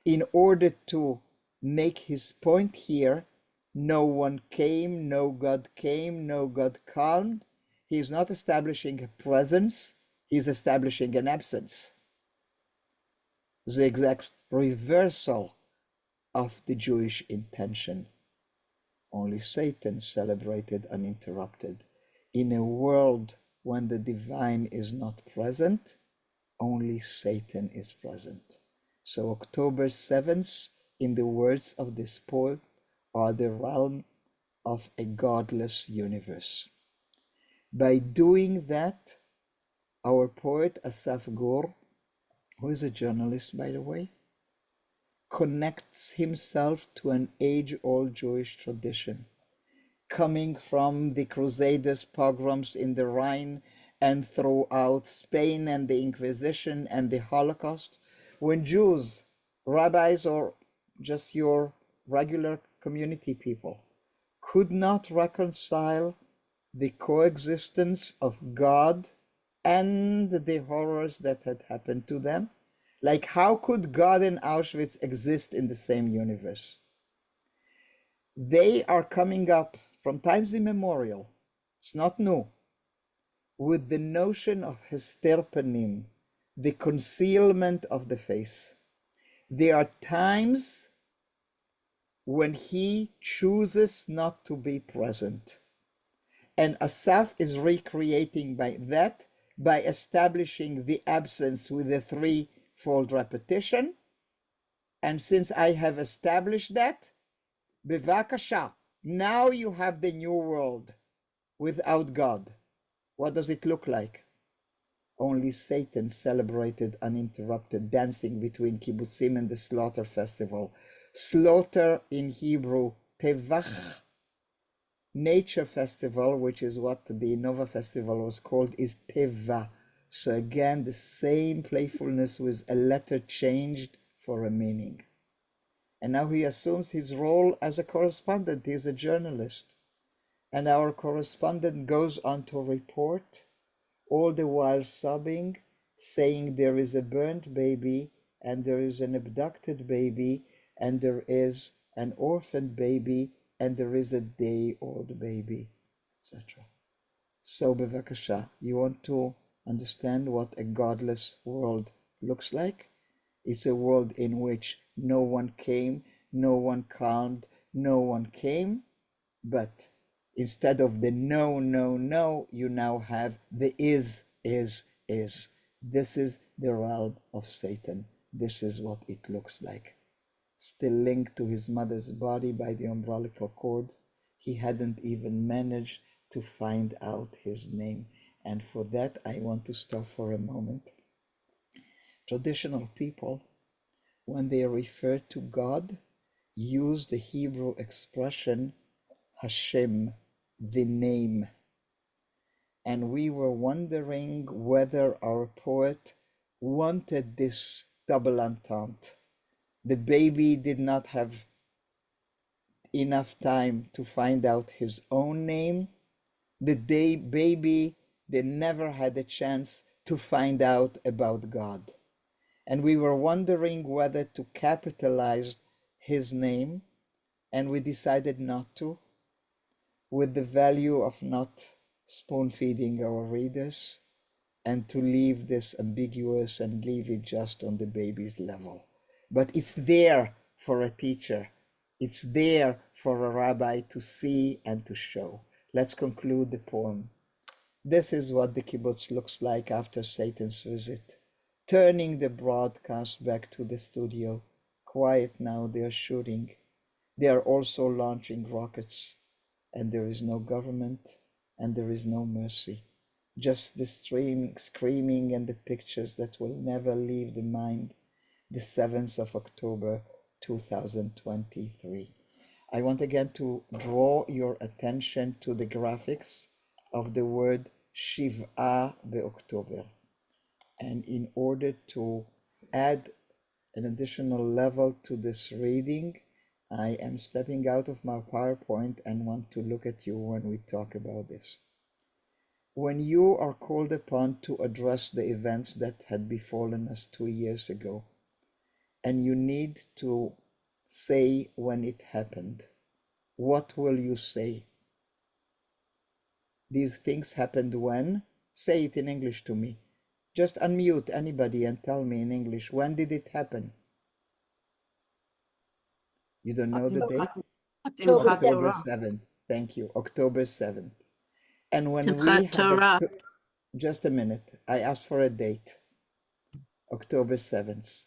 In order to make his point here, no one came, no God came, no God calmed. He is not establishing a presence, he's establishing an absence. The exact reversal of the Jewish intention. Only Satan celebrated uninterrupted. In a world when the divine is not present, only Satan is present. So October 7th, in the words of this poet, are the realm of a godless universe. By doing that, our poet Asaf Gur, who is a journalist, by the way, connects himself to an age-old Jewish tradition, coming from the Crusaders' pogroms in the Rhine and throughout Spain and the Inquisition and the Holocaust, when Jews, rabbis, or just your regular community people could not reconcile the coexistence of God and the horrors that had happened to them. Like, how could God and Auschwitz exist in the same universe? They are coming up from times immemorial, it's not new, with the notion of hester panim, the concealment of the face. There are times when he chooses not to be present. And Asaf is recreating by that, by establishing the absence with a threefold repetition. And since I have established that, bevakasha, now you have the new world without God. What does it look like? Only Satan celebrated uninterrupted dancing between kibbutzim and the slaughter festival. Slaughter in Hebrew, tevach. Nature festival, which is what the Nova festival was called, is teva. So again, the same playfulness with a letter changed for a meaning. And now he assumes his role as a correspondent. He's a journalist. And our correspondent goes on to report, all the while sobbing, saying there is a burnt baby, and there is an abducted baby, and there is an orphaned baby, and there is a day-old baby, etc. So, bevakasha, you want to understand what a godless world looks like? It's a world in which no one came, no one calmed, no one came, but instead of the no, no, no, you now have the is. This is the realm of Satan. This is what it looks like. Still linked to his mother's body by the umbilical cord. He hadn't even managed to find out his name. And for that, I want to stop for a moment. Traditional people, when they refer to God, use the Hebrew expression Hashem, the name. And we were wondering whether our poet wanted this double entente. The baby did not have enough time to find out his own name. The baby, they never had a chance to find out about God. And we were wondering whether to capitalize his name, and we decided not to, with the value of not spoon-feeding our readers, and to leave this ambiguous and leave it just on the baby's level. But it's there for a teacher. It's there for a rabbi to see and to show. Let's conclude the poem. This is what the kibbutz looks like after Satan's visit. Turning the broadcast back to the studio. Quiet now, they are shooting. They are also launching rockets. And there is no government, and there is no mercy. Just the screaming and the pictures that will never leave the mind. The 7th of October, 2023. I want again to draw your attention to the graphics of the word Shiv'a be'October. And in order to add an additional level to this reading, I am stepping out of my PowerPoint and want to look at you when we talk about this. When you are called upon to address the events that had befallen us 2 years ago, and you need to say when it happened, what will you say? These things happened when? Say it in English to me. Just unmute anybody and tell me in English, when did it happen? You don't know the date? October October 7th. Thank you. October 7th. And when we had just a minute, I asked for a date. October 7th.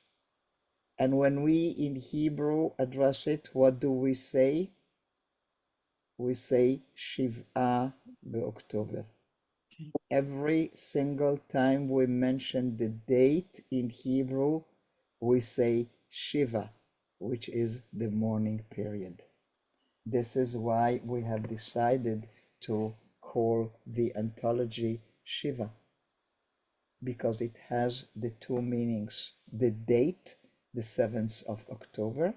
And when we in Hebrew address it, what do we say? We say Shiv'a be'October. Every single time we mention the date in Hebrew, we say Shiva. which is the mourning period. This is why we have decided to call the anthology Shiva, because it has the two meanings, the date, the 7th of October,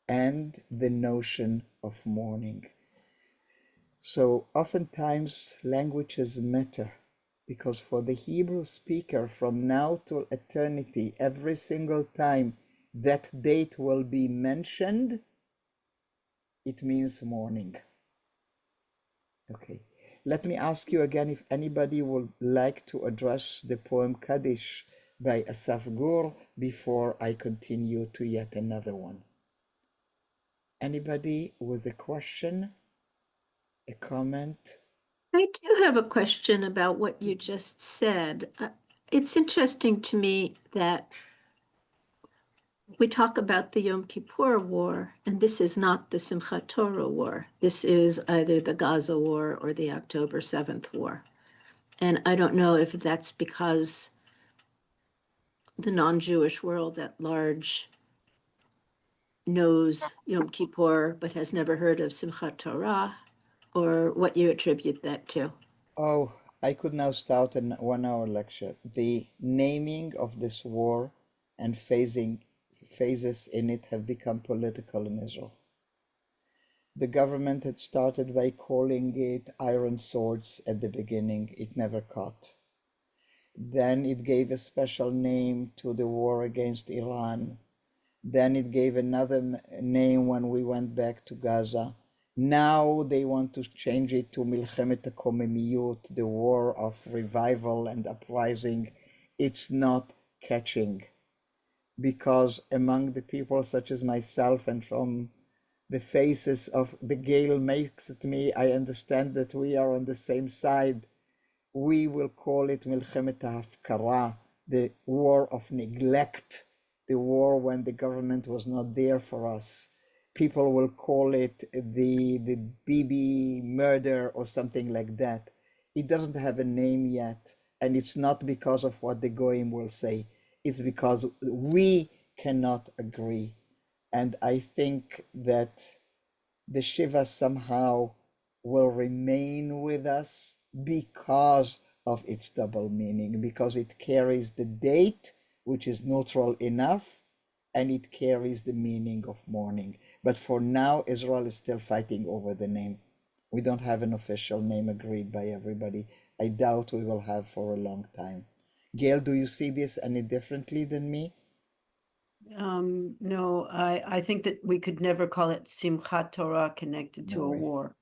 and the notion of mourning. So oftentimes languages matter, because for the Hebrew speaker, from now to eternity, every single time that date will be mentioned, it means mourning. Okay, let me ask you again if anybody would like to address the poem Kaddish by Asaf Gur before I continue to yet another one. Anybody with a question, a comment? I do have a question about what you just said. It's interesting to me that we talk about the Yom Kippur War, and this is not the Simchat Torah War. This is either the Gaza War or the October 7th War. And I don't know if that's because the non-Jewish world at large knows Yom Kippur but has never heard of Simchat Torah, or what you attribute that to. Oh, I could now start a 1 hour lecture. The naming of this war and phases in it have become political in Israel. The government had started by calling it iron swords at the beginning. It never caught. Then it gave a special name to the war against Iran. Then it gave another name when we went back to Gaza. Now they want to change it to Milchemet HaKomemiyut, the war of revival and uprising. It's not catching, because among the people such as myself and from the faces of the gale makes it me, I understand that we are on the same side. We will call it Milchemet HaHafkara, the war of neglect, the war when the government was not there for us. People will call it the Bibi murder or something like that. It doesn't have a name yet, and it's not because of what the Goyim will say. It's because we cannot agree. And I think that the Shiva somehow will remain with us because of its double meaning, because it carries the date, which is neutral enough, and it carries the meaning of mourning. But for now, Israel is still fighting over the name. We don't have an official name agreed by everybody. I doubt we will have for a long time. Gail, do you see this any differently than me? No, I think that we could never call it Simchat Torah connected to No a way. war.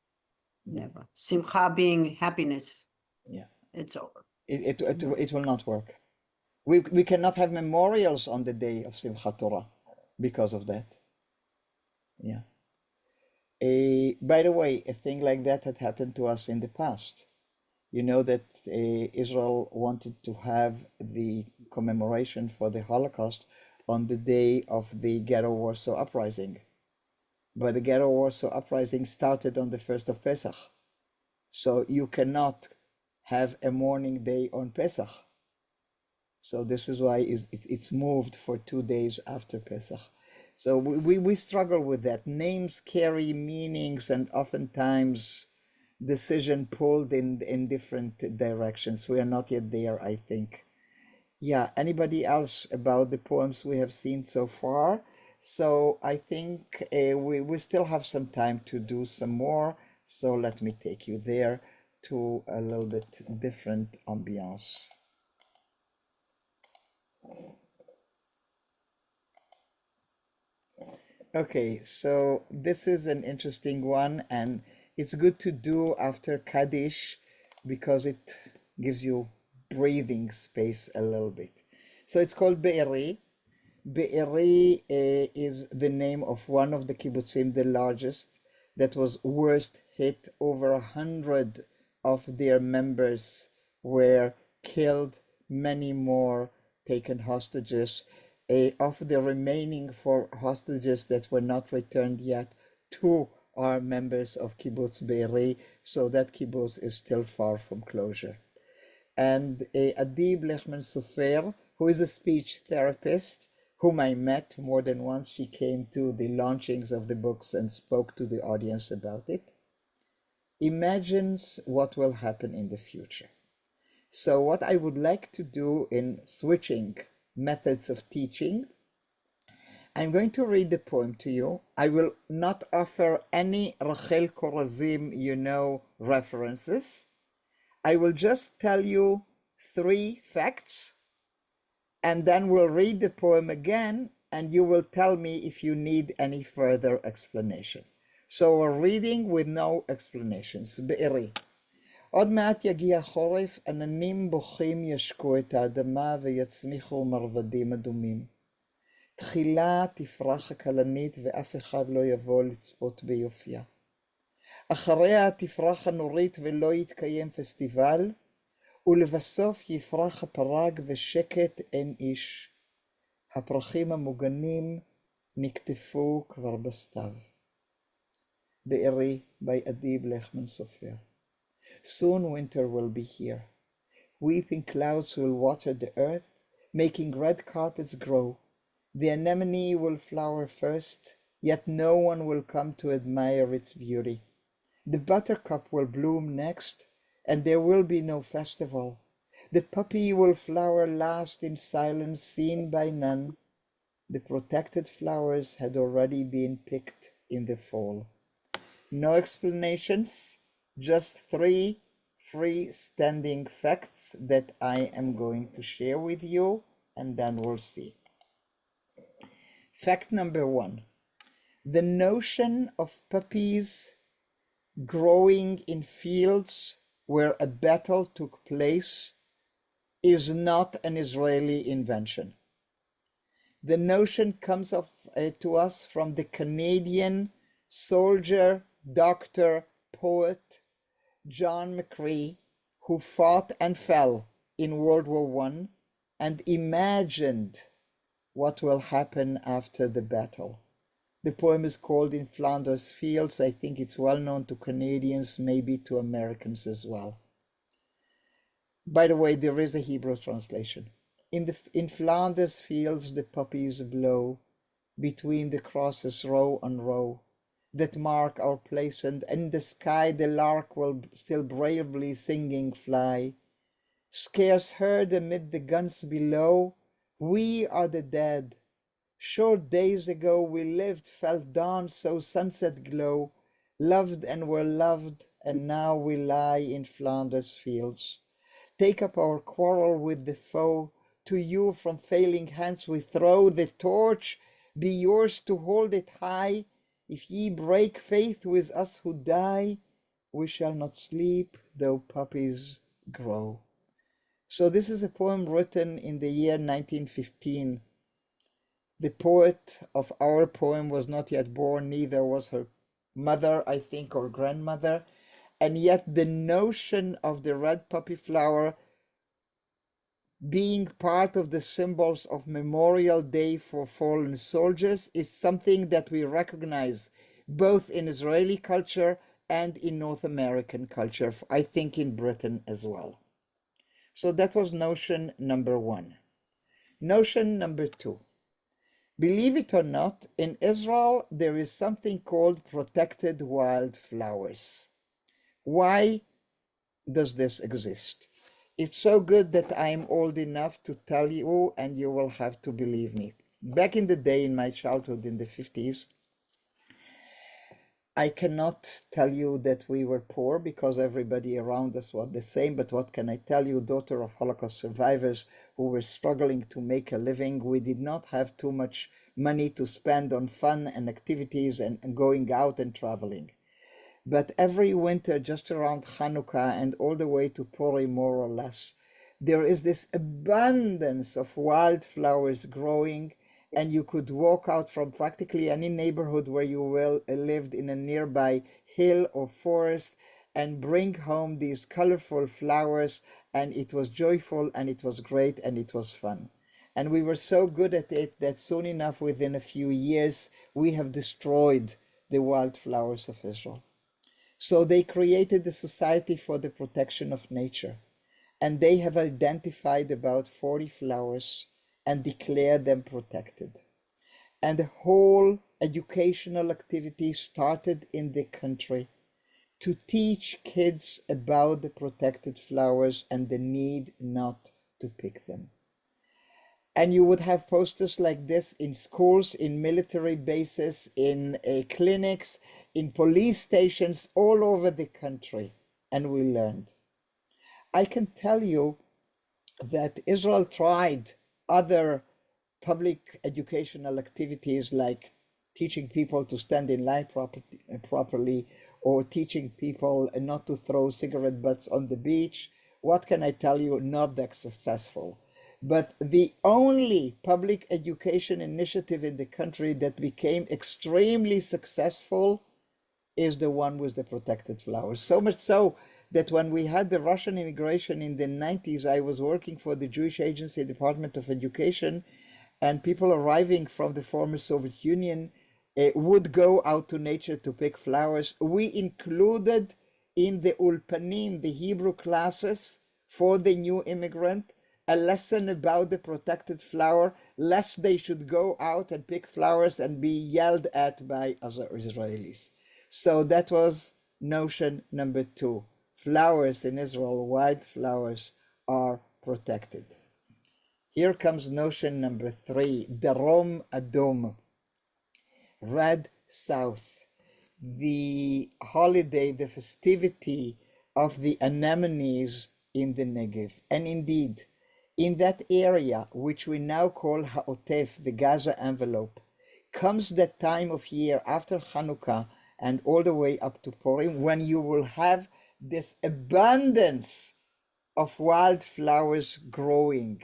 No. Never. Simcha being happiness. Yeah. It's over. It will not work. We cannot have memorials on the day of Simchat Torah because of that. Yeah. By the way, a thing like that had happened to us in the past. You know that Israel wanted to have the commemoration for the Holocaust on the day of the Ghetto Warsaw Uprising. But the Ghetto Warsaw Uprising started on the 1st of Pesach. So you cannot have a mourning day on Pesach. So this is why it's moved for 2 days after Pesach. So we struggle with that. Names carry meanings, and oftentimes decision pulled in different directions. We are not yet there, I think. Yeah, anybody else about the poems we have seen so far? So I think we still have some time to do some more. So let me take you there to a little bit different ambiance. Okay, so this is an interesting one, and it's good to do after Kaddish because it gives you breathing space a little bit. So it's called Be'eri. Be'eri is the name of one of the kibbutzim, the largest, that was worst hit. Over 100 of their members were killed, many more taken hostages. Of the remaining 4 hostages that were not returned yet, 2 are members of kibbutz Be'eri, so that kibbutz is still far from closure. And Adi Blechman Sofer, who is a speech therapist, whom I met more than once. She came to the launchings of the books and spoke to the audience about it, imagines what will happen in the future. So what I would like to do in switching methods of teaching, I'm going to read the poem to you. I will not offer any Rachel Korazim, references. I will just tell you 3 facts, and then we'll read the poem again, and you will tell me if you need any further explanation. So we're reading with no explanations. בארי. עוד מעט יגיע חורף, עננים בוכים ישקו את האדמה ויצמיחו מרבדים אדומים. תחילה תפרח הכלנית ואף אחד לא יבוא לצפות ביופייה. אחריה תפרח הנורית ולא יתקיים פסטיבל, ולבסוף יפרח הפרג ושקט אין איש. הפרחים המוגנים נקטפו כבר בסתיו. בארי, by אדיב לחמן סופר. Soon winter will be here. Weeping clouds will water the earth, making red carpets grow. The anemone will flower first, yet no one will come to admire its beauty. The buttercup will bloom next, and there will be no festival. The poppy will flower last in silence, seen by none. The protected flowers had already been picked in the fall. No explanations, just 3 freestanding facts that I am going to share with you, and then we'll see. Fact number 1. The notion of poppies growing in fields where a battle took place is not an Israeli invention. The notion comes to us from the Canadian soldier, doctor, poet, John McCree, who fought and fell in World War I and imagined what will happen after the battle. The poem is called In Flanders Fields. I think it's well known to Canadians, maybe to Americans as well. By the way, there is a Hebrew translation. In Flanders Fields the poppies blow, between the crosses row on row, that mark our place, and in the sky the lark will still bravely singing fly. Scarce heard amid the guns below, we are the dead. Short days ago we lived, felt dawn so sunset glow, loved and were loved, and now we lie in Flanders Fields. Take up our quarrel with the foe, to you from failing hands we throw the torch, be yours to hold it high. If ye break faith with us who die, we shall not sleep though poppies grow. So this is a poem written in the year 1915. The poet of our poem was not yet born, neither was her mother, I think, or grandmother, and yet the notion of the red poppy flower being part of the symbols of Memorial Day for fallen soldiers is something that we recognize both in Israeli culture and in North American culture, I think in Britain as well. So that was notion number 1. Notion number 2. Believe it or not, in Israel there is something called protected wildflowers. Why does this exist? It's so good that I'm old enough to tell you, and you will have to believe me. Back in the day, in my childhood in the 50s, I cannot tell you that we were poor because everybody around us was the same, but what can I tell you, daughter of Holocaust survivors who were struggling to make a living, we did not have too much money to spend on fun and activities and going out and traveling. But every winter, just around Hanukkah and all the way to Purim, more or less, there is this abundance of wildflowers growing, and you could walk out from practically any neighborhood where you lived in a nearby hill or forest and bring home these colorful flowers, and it was joyful and it was great and it was fun. And we were so good at it that soon enough, within a few years, we have destroyed the wildflowers of Israel. So they created the Society for the Protection of Nature, and they have identified about 40 flowers, and declare them protected. And the whole educational activity started in the country to teach kids about the protected flowers and the need not to pick them. And you would have posters like this in schools, in military bases, in clinics, in police stations all over the country. And we learned. I can tell you that Israel tried other public educational activities like teaching people to stand in line properly, or teaching people not to throw cigarette butts on the beach. What can I tell you? Not that successful. But the only public education initiative in the country that became extremely successful is the one with the protected flowers. So much so that when we had the Russian immigration in the 90s, I was working for the Jewish Agency Department of Education, and people arriving from the former Soviet Union would go out to nature to pick flowers. We included in the ulpanim, the Hebrew classes for the new immigrant, a lesson about the protected flower, lest they should go out and pick flowers and be yelled at by other Israelis. So that was notion number 2. Flowers in Israel, wild flowers, are protected. Here comes notion number 3, Darom Adom, red south. The holiday, the festivity of the anemones in the Negev. And indeed, in that area, which we now call Ha'otef, the Gaza envelope, comes that time of year after Hanukkah and all the way up to Purim, when you will have this abundance of wildflowers growing,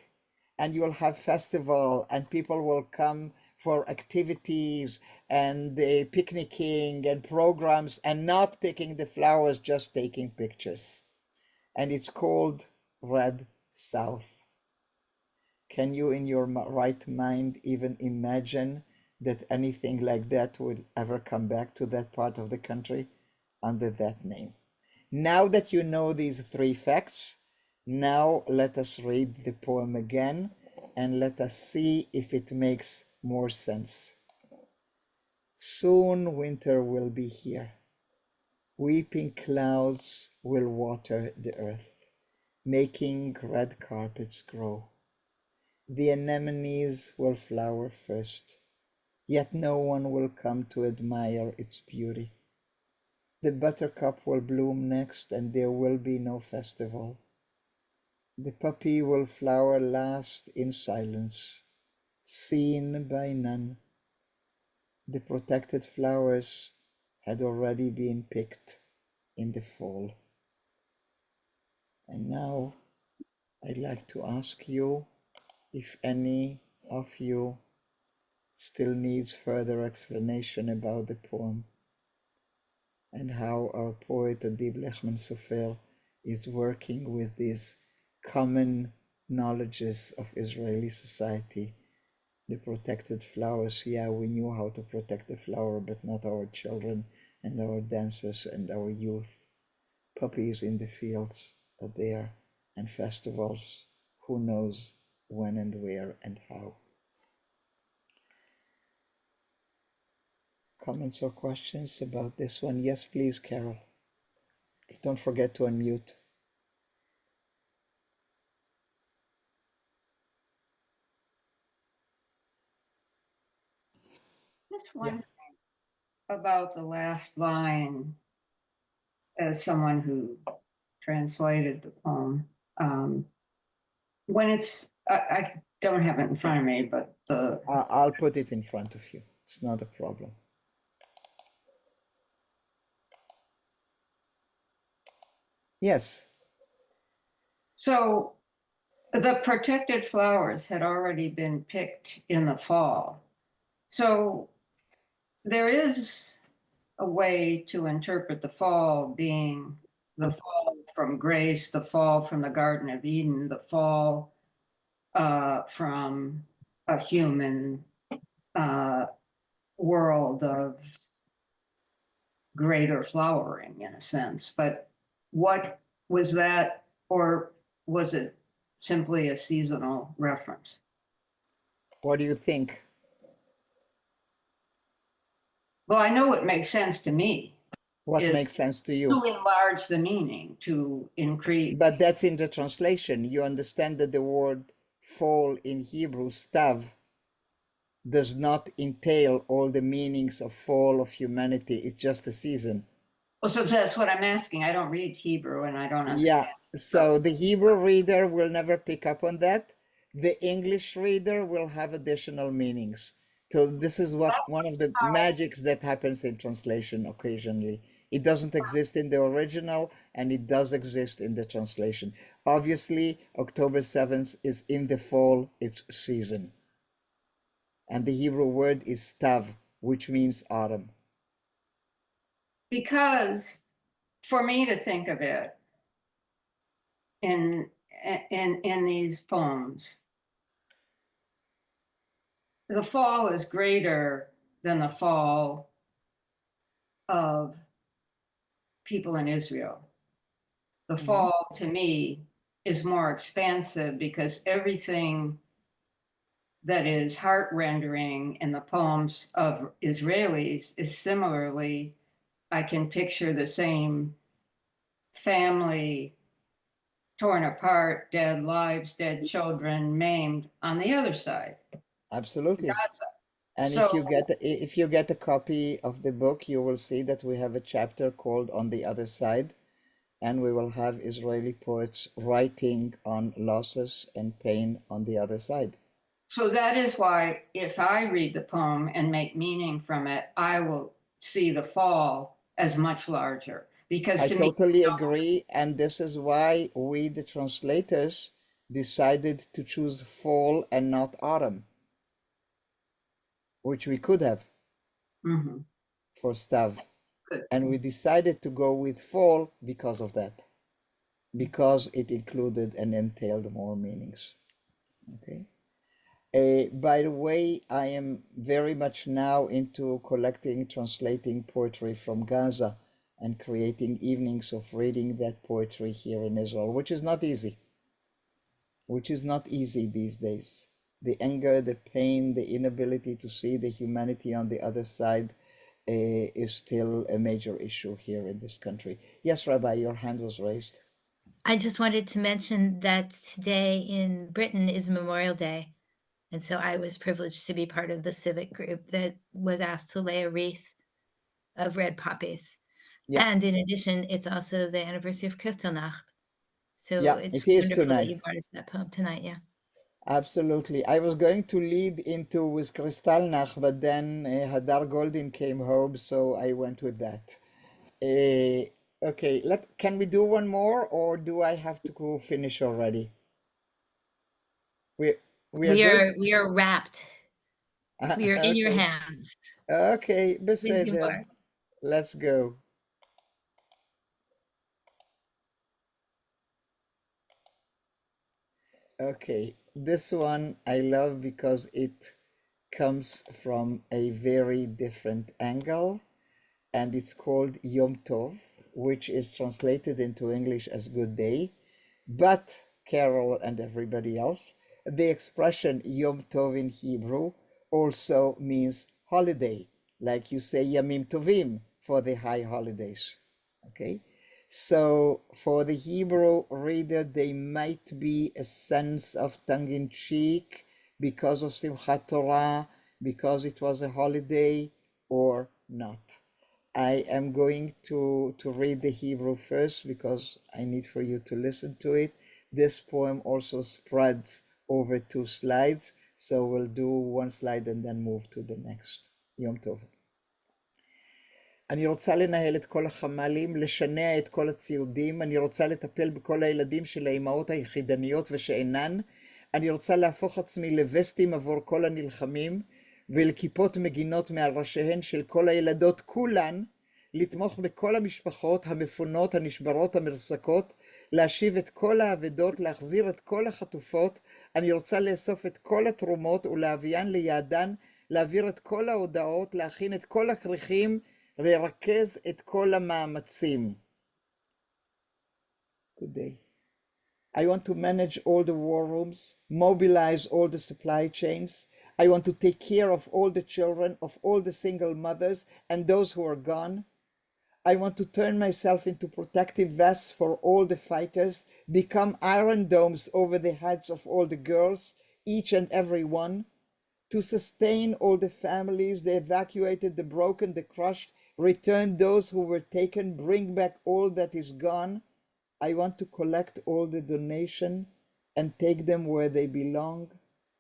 and you'll have festival, and people will come for activities and picnicking and programs, and not picking the flowers, just taking pictures. And it's called Red South. Can you in your right mind even imagine that anything like that would ever come back to that part of the country under that name? Now that you know these 3 facts, now let us read the poem again and let us see if it makes more sense. Soon winter will be here. Weeping clouds will water the earth, making red carpets grow. The anemones will flower first, yet no one will come to admire its beauty. The buttercup will bloom next, and there will be no festival. The poppy will flower last in silence, seen by none. The protected flowers had already been picked in the fall. And now I'd like to ask you if any of you still needs further explanation about the poem and how our poet Adib Lechman Sofer is working with these common knowledges of Israeli society. The protected flowers, yeah, we knew how to protect the flower, but not our children and our dancers and our youth. Poppies in the fields are there, and festivals, who knows when and where and how. Comments or questions about this one? Yes, please, Carol. Don't forget to unmute. Just wondering about the last line, as someone who translated the poem. When it's, I don't have it in front of me, but I'll put it in front of you. It's not a problem. Yes. So the protected flowers had already been picked in the fall. So there is a way to interpret the fall being the fall from grace, the fall from the Garden of Eden, the fall from a human world of greater flowering, in a sense. But what was that, or was it simply a seasonal reference? What do you think? Well, I know what makes sense to me What is makes sense to to you? enlarge the meaning, to increase. But that's in the translation. You understand that the word fall in Hebrew, stav, does not entail all the meanings of fall of humanity. It's just a season. Well, so that's what I'm asking. I don't read Hebrew and I don't Yeah, understand. so the Hebrew reader will never pick up on that. The English reader will have additional meanings. So this is what one of the magics that happens in translation occasionally. It doesn't exist in the original and it does exist in the translation. Obviously, October 7th is in the fall, it's season. And the Hebrew word is stav, which means autumn. Because for me to think of it in these poems, the fall is greater than the fall of people in Israel. The fall to me is more expansive because everything that is heart rendering in the poems of Israelis is similarly, I can picture the same family torn apart, dead lives, dead children, maimed on the other side, Absolutely. Gaza. And So, if you get a copy of the book, you will see that we have a chapter called On the Other Side, and we will have Israeli poets writing on losses and pain on the other side. so that is why if I read the poem and make meaning from it, I will see the fall as much larger. Because I to me, totally agree, and this is why we, the translators, decided to choose fall and not autumn, which we could have mhm, for Stav. good. And we decided to go with fall because of that, because it included and entailed more meanings. Okay. By the way, I am very much now into collecting, translating poetry from Gaza and creating evenings of reading that poetry here in Israel, which is not easy. Which is not easy these days. The anger, the pain, the inability to see the humanity on the other side is still a major issue here in this country. Yes, Rabbi, your hand was raised. I just wanted to mention that today in Britain is Memorial Day. And so I was privileged to be part of the civic group that was asked to lay a wreath of red poppies. Yeah, And in addition, it's also the anniversary of Kristallnacht. So yeah, it's it is wonderful that tonight. you brought us that poem tonight. Yeah. Absolutely. I was going to lead into with Kristallnacht, but then Hadar Goldin came home, so I went with that. Okay, can we do one more, or do I have to go finish already? We we are good? We are wrapped. We are in your Okay. hands. Okay, Please do בסדר. more. Let's go. Okay, this one I love because it comes from a very different angle, and it's called Yom Tov, which is translated into English as good day. But Carol and everybody else, the expression Yom Tov in Hebrew also means holiday, like you say Yamim Tovim for the high holidays. Okay, so for the Hebrew reader, there might be a sense of tongue-in-cheek because of Simchat Torah, because it was a holiday, or not. I am going to read the Hebrew first because I need for you to listen to it. This poem also spreads over 2 slides, so we'll do 1 slide and then move to the next. Yom Tov. אני רוצה לנהל את כל החמ"לים, לשנע את כל הציודים, אני רוצה לטפל בכל הילדים של האימהות היחידניות ושאינן, אני רוצה להפוך עצמי לווסטים עבור כל הנלחמים, ולכיפות מגינות מעל ראשיהן של כל הילדות כולן, לתמוך בכל המשפחות המפונות, הנשברות, המרסקות, להשיב את כל האבדות, להחזיר את כל החטופות, אני רוצה לאסוף את כל התרומות ולהביאן ליעדן, להעביר את כל ההודעות, להכין את כל הכריכים, לרכז את כל המאמצים. Good day. I want to manage all the war rooms, mobilize all the supply chains. I want to take care of all the children, of all the single mothers and those who are gone. I want to turn myself into protective vests for all the fighters, become iron domes over the heads of all the girls, each and every one, to sustain all the families, the evacuated, the broken, the crushed, return those who were taken, bring back all that is gone. I want to collect all the donation and take them where they belong,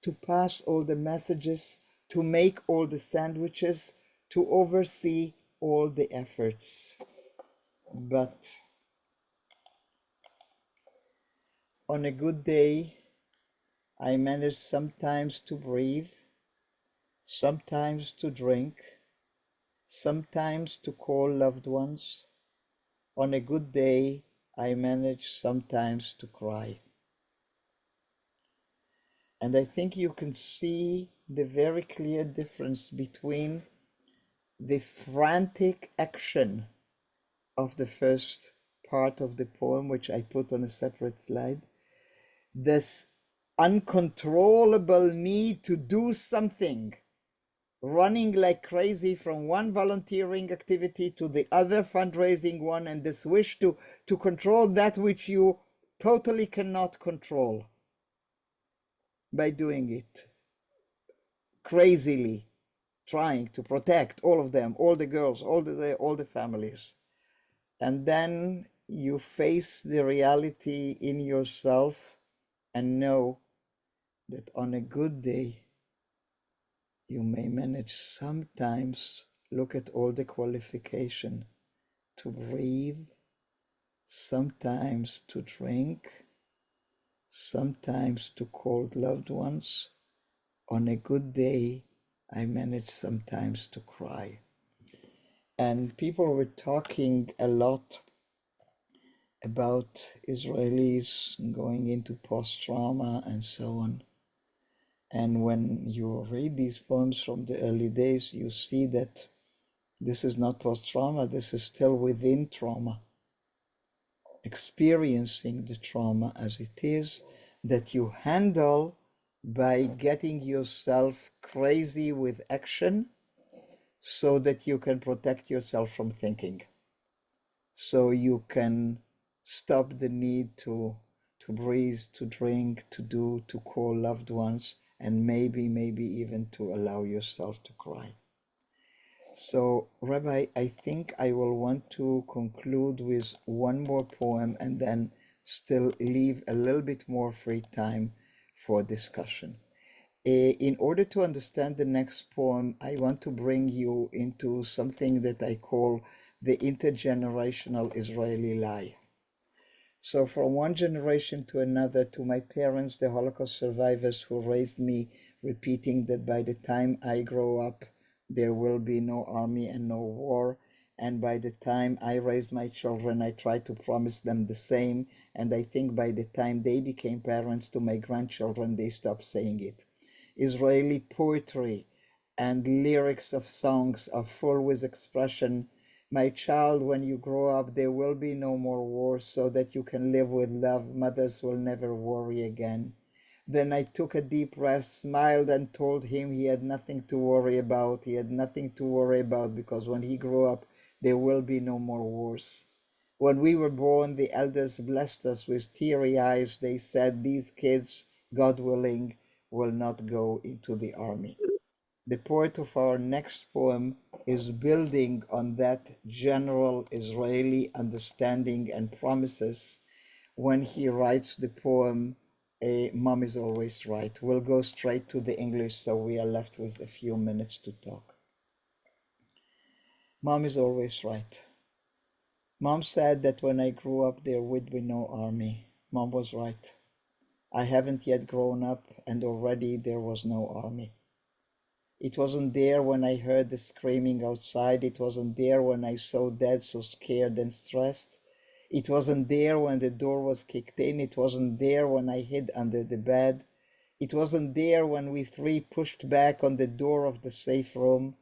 to pass all the messages, to make all the sandwiches, to oversee all the efforts. But on a good day, I manage sometimes to breathe, sometimes to drink, sometimes to call loved ones. On a good day, I manage sometimes to cry. And I think you can see the very clear difference between the frantic action of the first part of the poem, which I put on a separate slide, this uncontrollable need to do something, running like crazy from one volunteering activity to the other fundraising one, and this wish to control that which you totally cannot control by doing it crazily, trying to protect all of them, all the girls, all the families. And then you face the reality in yourself and know that on a good day, you may manage sometimes, look at all the qualification, to breathe, sometimes to drink, sometimes to call loved ones. On a good day, I manage sometimes to cry. And people were talking a lot about Israelis going into post-trauma and so on. And when you read these poems from the early days, you see that this is not post-trauma, this is still within trauma, experiencing the trauma as it is, that you handle by getting yourself crazy with action so that you can protect yourself from thinking. So you can stop the need to breathe, to drink, to do, to call loved ones, and maybe even to allow yourself to cry. So, Rabbi, I think I will want to conclude with one more poem and then still leave a little bit more free time for discussion. In order to understand the next poem, I want to bring you into something that I call the intergenerational Israeli lie. So from one generation to another, to my parents, the Holocaust survivors who raised me, repeating that by the time I grow up, there will be no army and no war. And by the time I raised my children, I tried to promise them the same. And I think by the time they became parents to my grandchildren, they stopped saying it. Israeli poetry and lyrics of songs are full with expression. My child, when you grow up, there will be no more wars so that you can live with love. Mothers will never worry again. Then I took a deep breath, smiled, and told him he had nothing to worry about. He had nothing to worry about because when he grew up, there will be no more wars. When we were born, the elders blessed us with teary eyes. They said, these kids, God willing, will not go into the army. The poet of our next poem is building on that general Israeli understanding and promises when he writes the poem, Mom is Always Right. We'll go straight to the English so we are left with a few minutes to talk. Mom is always right. Mom said that when I grew up there would be no army. Mom was right. I haven't yet grown up and already there was no army. It wasn't there when I heard the screaming outside. It wasn't there when I saw Dad so scared and stressed. It wasn't there when the door was kicked in. It wasn't there when I hid under the bed. It wasn't there when we three pushed back on the door of the safe room.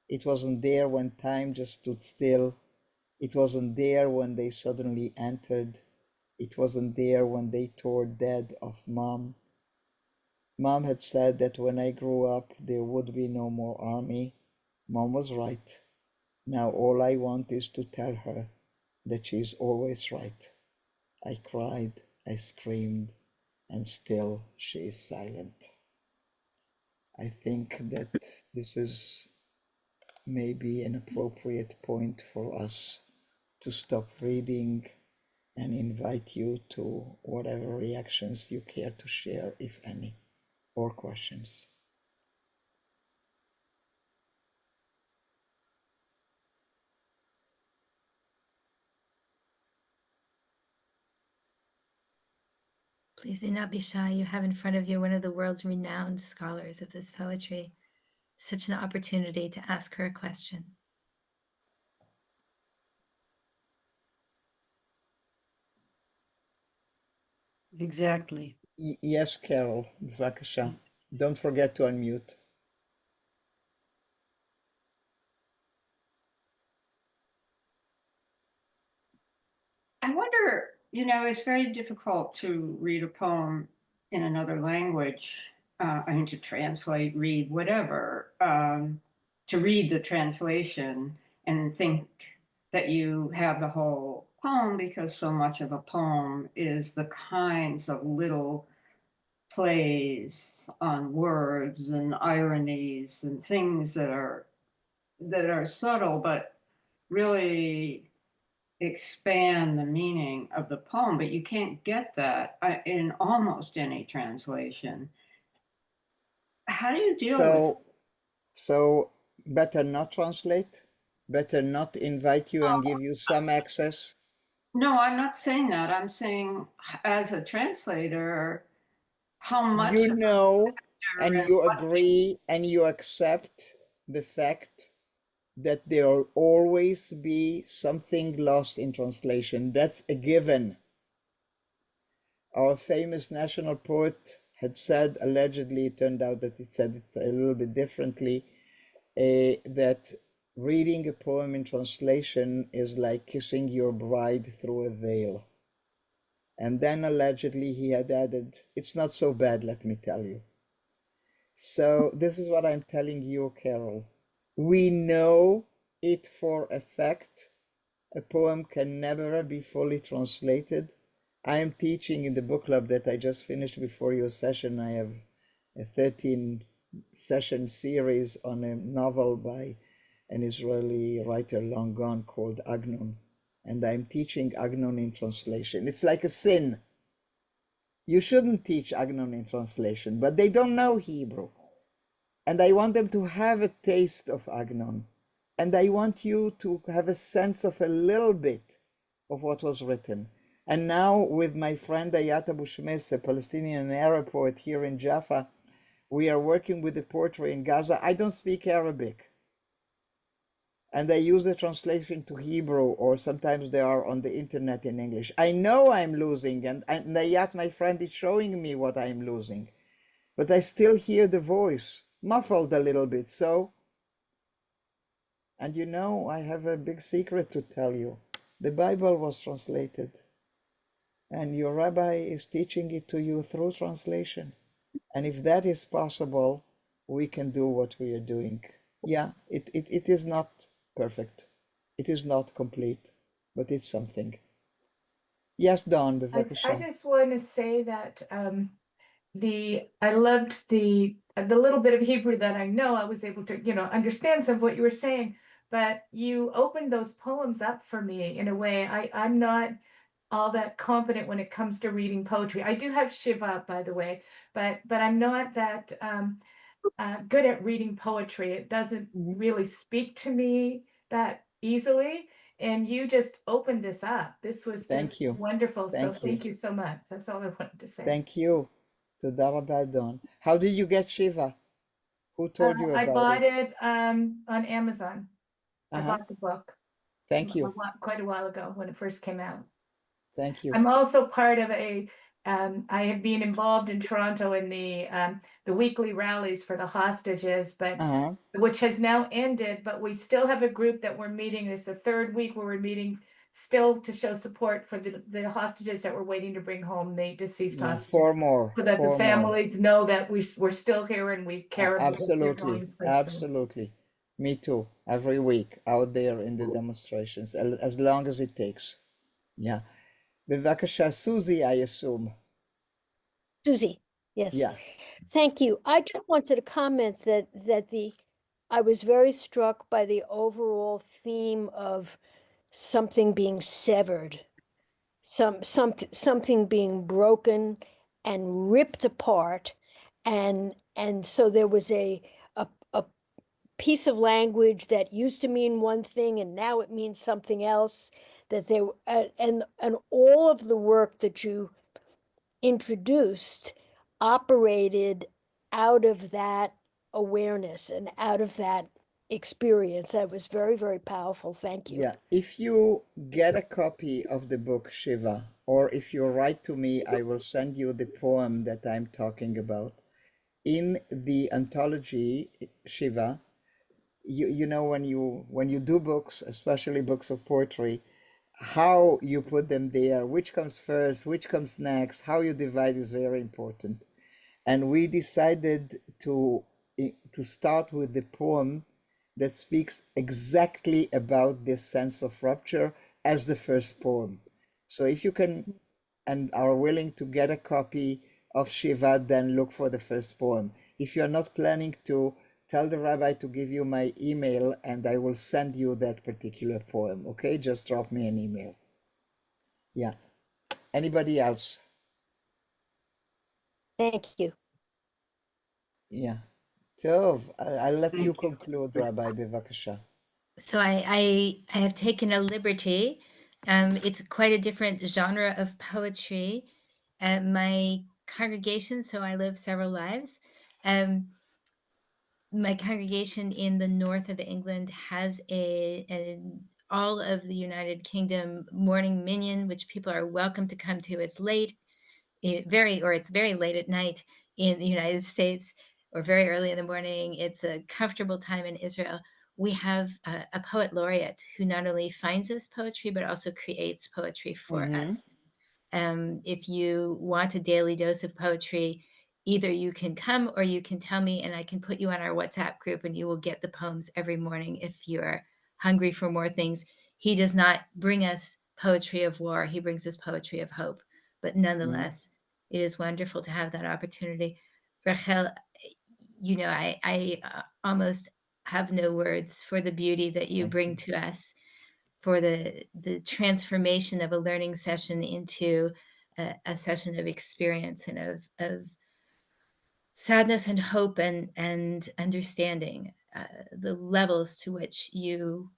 It wasn't there when time just stood still. It wasn't there when they suddenly entered. It wasn't there when they tore Dad off Mom. Mom had said that when I grew up, there would be no more army. Mom was right. Now all I want is to tell her that she's always right. I cried, I screamed, and still she is silent. I think that this is maybe an appropriate point for us to stop reading and invite you to whatever reactions you care to share, if any, or questions. Please do not be shy. You have in front of you one of the world's renowned scholars of this poetry. Such an opportunity to ask her a question. Exactly. Yes, Carol, bevakasha. Don't forget to unmute. I wonder, it's very difficult to read a poem in another language. To translate, read, whatever, to read the translation and think that you have the whole poem, because so much of a poem is the kinds of little plays on words and ironies and things that are subtle, but really expand the meaning of the poem, but you can't get that in almost any translation. How do you deal with? So better not translate, better not invite you and give you some access. No, I'm not saying that. I'm saying, as a translator, how much You of a know, factor and and you what agree and you accept the fact that there will always be something lost in translation. That's a given. Our famous national poet had said, allegedly, it turned out that it said it a little bit differently, that reading a poem in translation is like kissing your bride through a veil. And then allegedly he had added, it's not so bad, let me tell you. So this is what I'm telling you, Carol. We know it for a fact. A poem can never be fully translated. I am teaching in the book club that I just finished before your session. I have a 13 session series on a novel by an Israeli writer long gone called Agnon. And I'm teaching Agnon in translation. It's like a sin. You shouldn't teach Agnon in translation, but they don't know Hebrew. And I want them to have a taste of Agnon. And I want you to have a sense of a little bit of what was written. And now with my friend Ayat Abu Shmes, a Palestinian Arab poet here in Jaffa, we are working with the poetry in Gaza. I don't speak Arabic. And I use the translation to Hebrew, or sometimes they are on the internet in English. I know I'm losing, and Ayat, my friend, is showing me what I'm losing. But I still hear the voice, muffled a little bit, so. And I have a big secret to tell you. The Bible was translated, and your rabbi is teaching it to you through translation. And if that is possible, we can do what we are doing. Yeah, it is not perfect. It is not complete, but it's something. Yes, Dawn, I bevakasha. just want to say that I loved the little bit of Hebrew that I know. I was able to understand some of what you were saying, but you opened those poems up for me in a way. I'm not all that confident when it comes to reading poetry. I do have Shiva, by the way, but I'm not that good at reading poetry. It doesn't really speak to me that easily. And you just opened this up. This was just wonderful. So thank you so much. That's all I wanted to say. Thank you. Toda rabba, Dawn. How did you get Shiva? Who told you I about bought it? it on Amazon. I Uh-huh. bought the book Thank you. quite a while ago when it first came out. Thank you. I'm also part of I have been involved in Toronto in the weekly rallies for the hostages, but which has now ended, but we still have a group that we're meeting. It's the third week where we're meeting still to show support for the hostages that we're waiting to bring home, the deceased Yeah, hostages, four more. so that the Four more. families know that we're still here and we care about their Absolutely. going place. Absolutely. Me too. Every week out there in the demonstrations, as long as it takes. Yeah. בבקשה, Susie, I assume. Susie, yes. Yeah. Thank you. I just wanted to comment that I was very struck by the overall theme of something being severed, something being broken and ripped apart, and so there was a piece of language that used to mean one thing and now it means something else. That there and all of the work that you introduced operated out of that awareness and out of that experience. That was very, very powerful. Thank you. Yeah. If you get a copy of the book Shiva, or if you write to me, I will send you the poem that I'm talking about. In the anthology Shiva, you know, when you do books, especially books of poetry, how you put them there, which comes first, which comes next, how you divide is very important. And we decided to start with the poem that speaks exactly about this sense of rupture as the first poem. So if you can and are willing to get a copy of Shiva, then look for the first poem. If you're not planning to, tell the rabbi to give you my email and I will send you that particular poem. Okay, just drop me an email. Yeah. Anybody else? Thank you. Yeah. Tov, I'll let you Thank you. conclude, Rabbi, bevakasha. So I have taken a liberty. It's quite a different genre of poetry. My congregation, so I live several lives. My congregation in the north of England has all of the United Kingdom morning minyan, which people are welcome to come to. It's late, it's very late at night in the United States, or very early in the morning. It's a comfortable time in Israel. We have a poet laureate who not only finds us poetry, but also creates poetry for us. If you want a daily dose of poetry, either you can come or you can tell me, and I can put you on our WhatsApp group and you will get the poems every morning if you're hungry for more things. He does not bring us poetry of war. He brings us poetry of hope. But nonetheless, it is wonderful to have that opportunity. Rachel, you know, I almost have no words for the beauty that you bring to us, for the transformation of a learning session into a session of experience and of sadness and hope and understanding, the levels to which you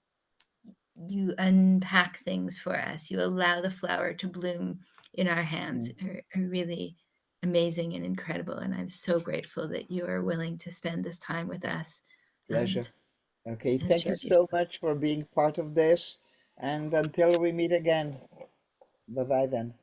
unpack things for us. You allow the flower to bloom in our hands are really amazing and incredible. And I'm so grateful that you are willing to spend this time with us. Pleasure. Okay, and thank you share these. so much for being part of this. And until we meet again, bye-bye then.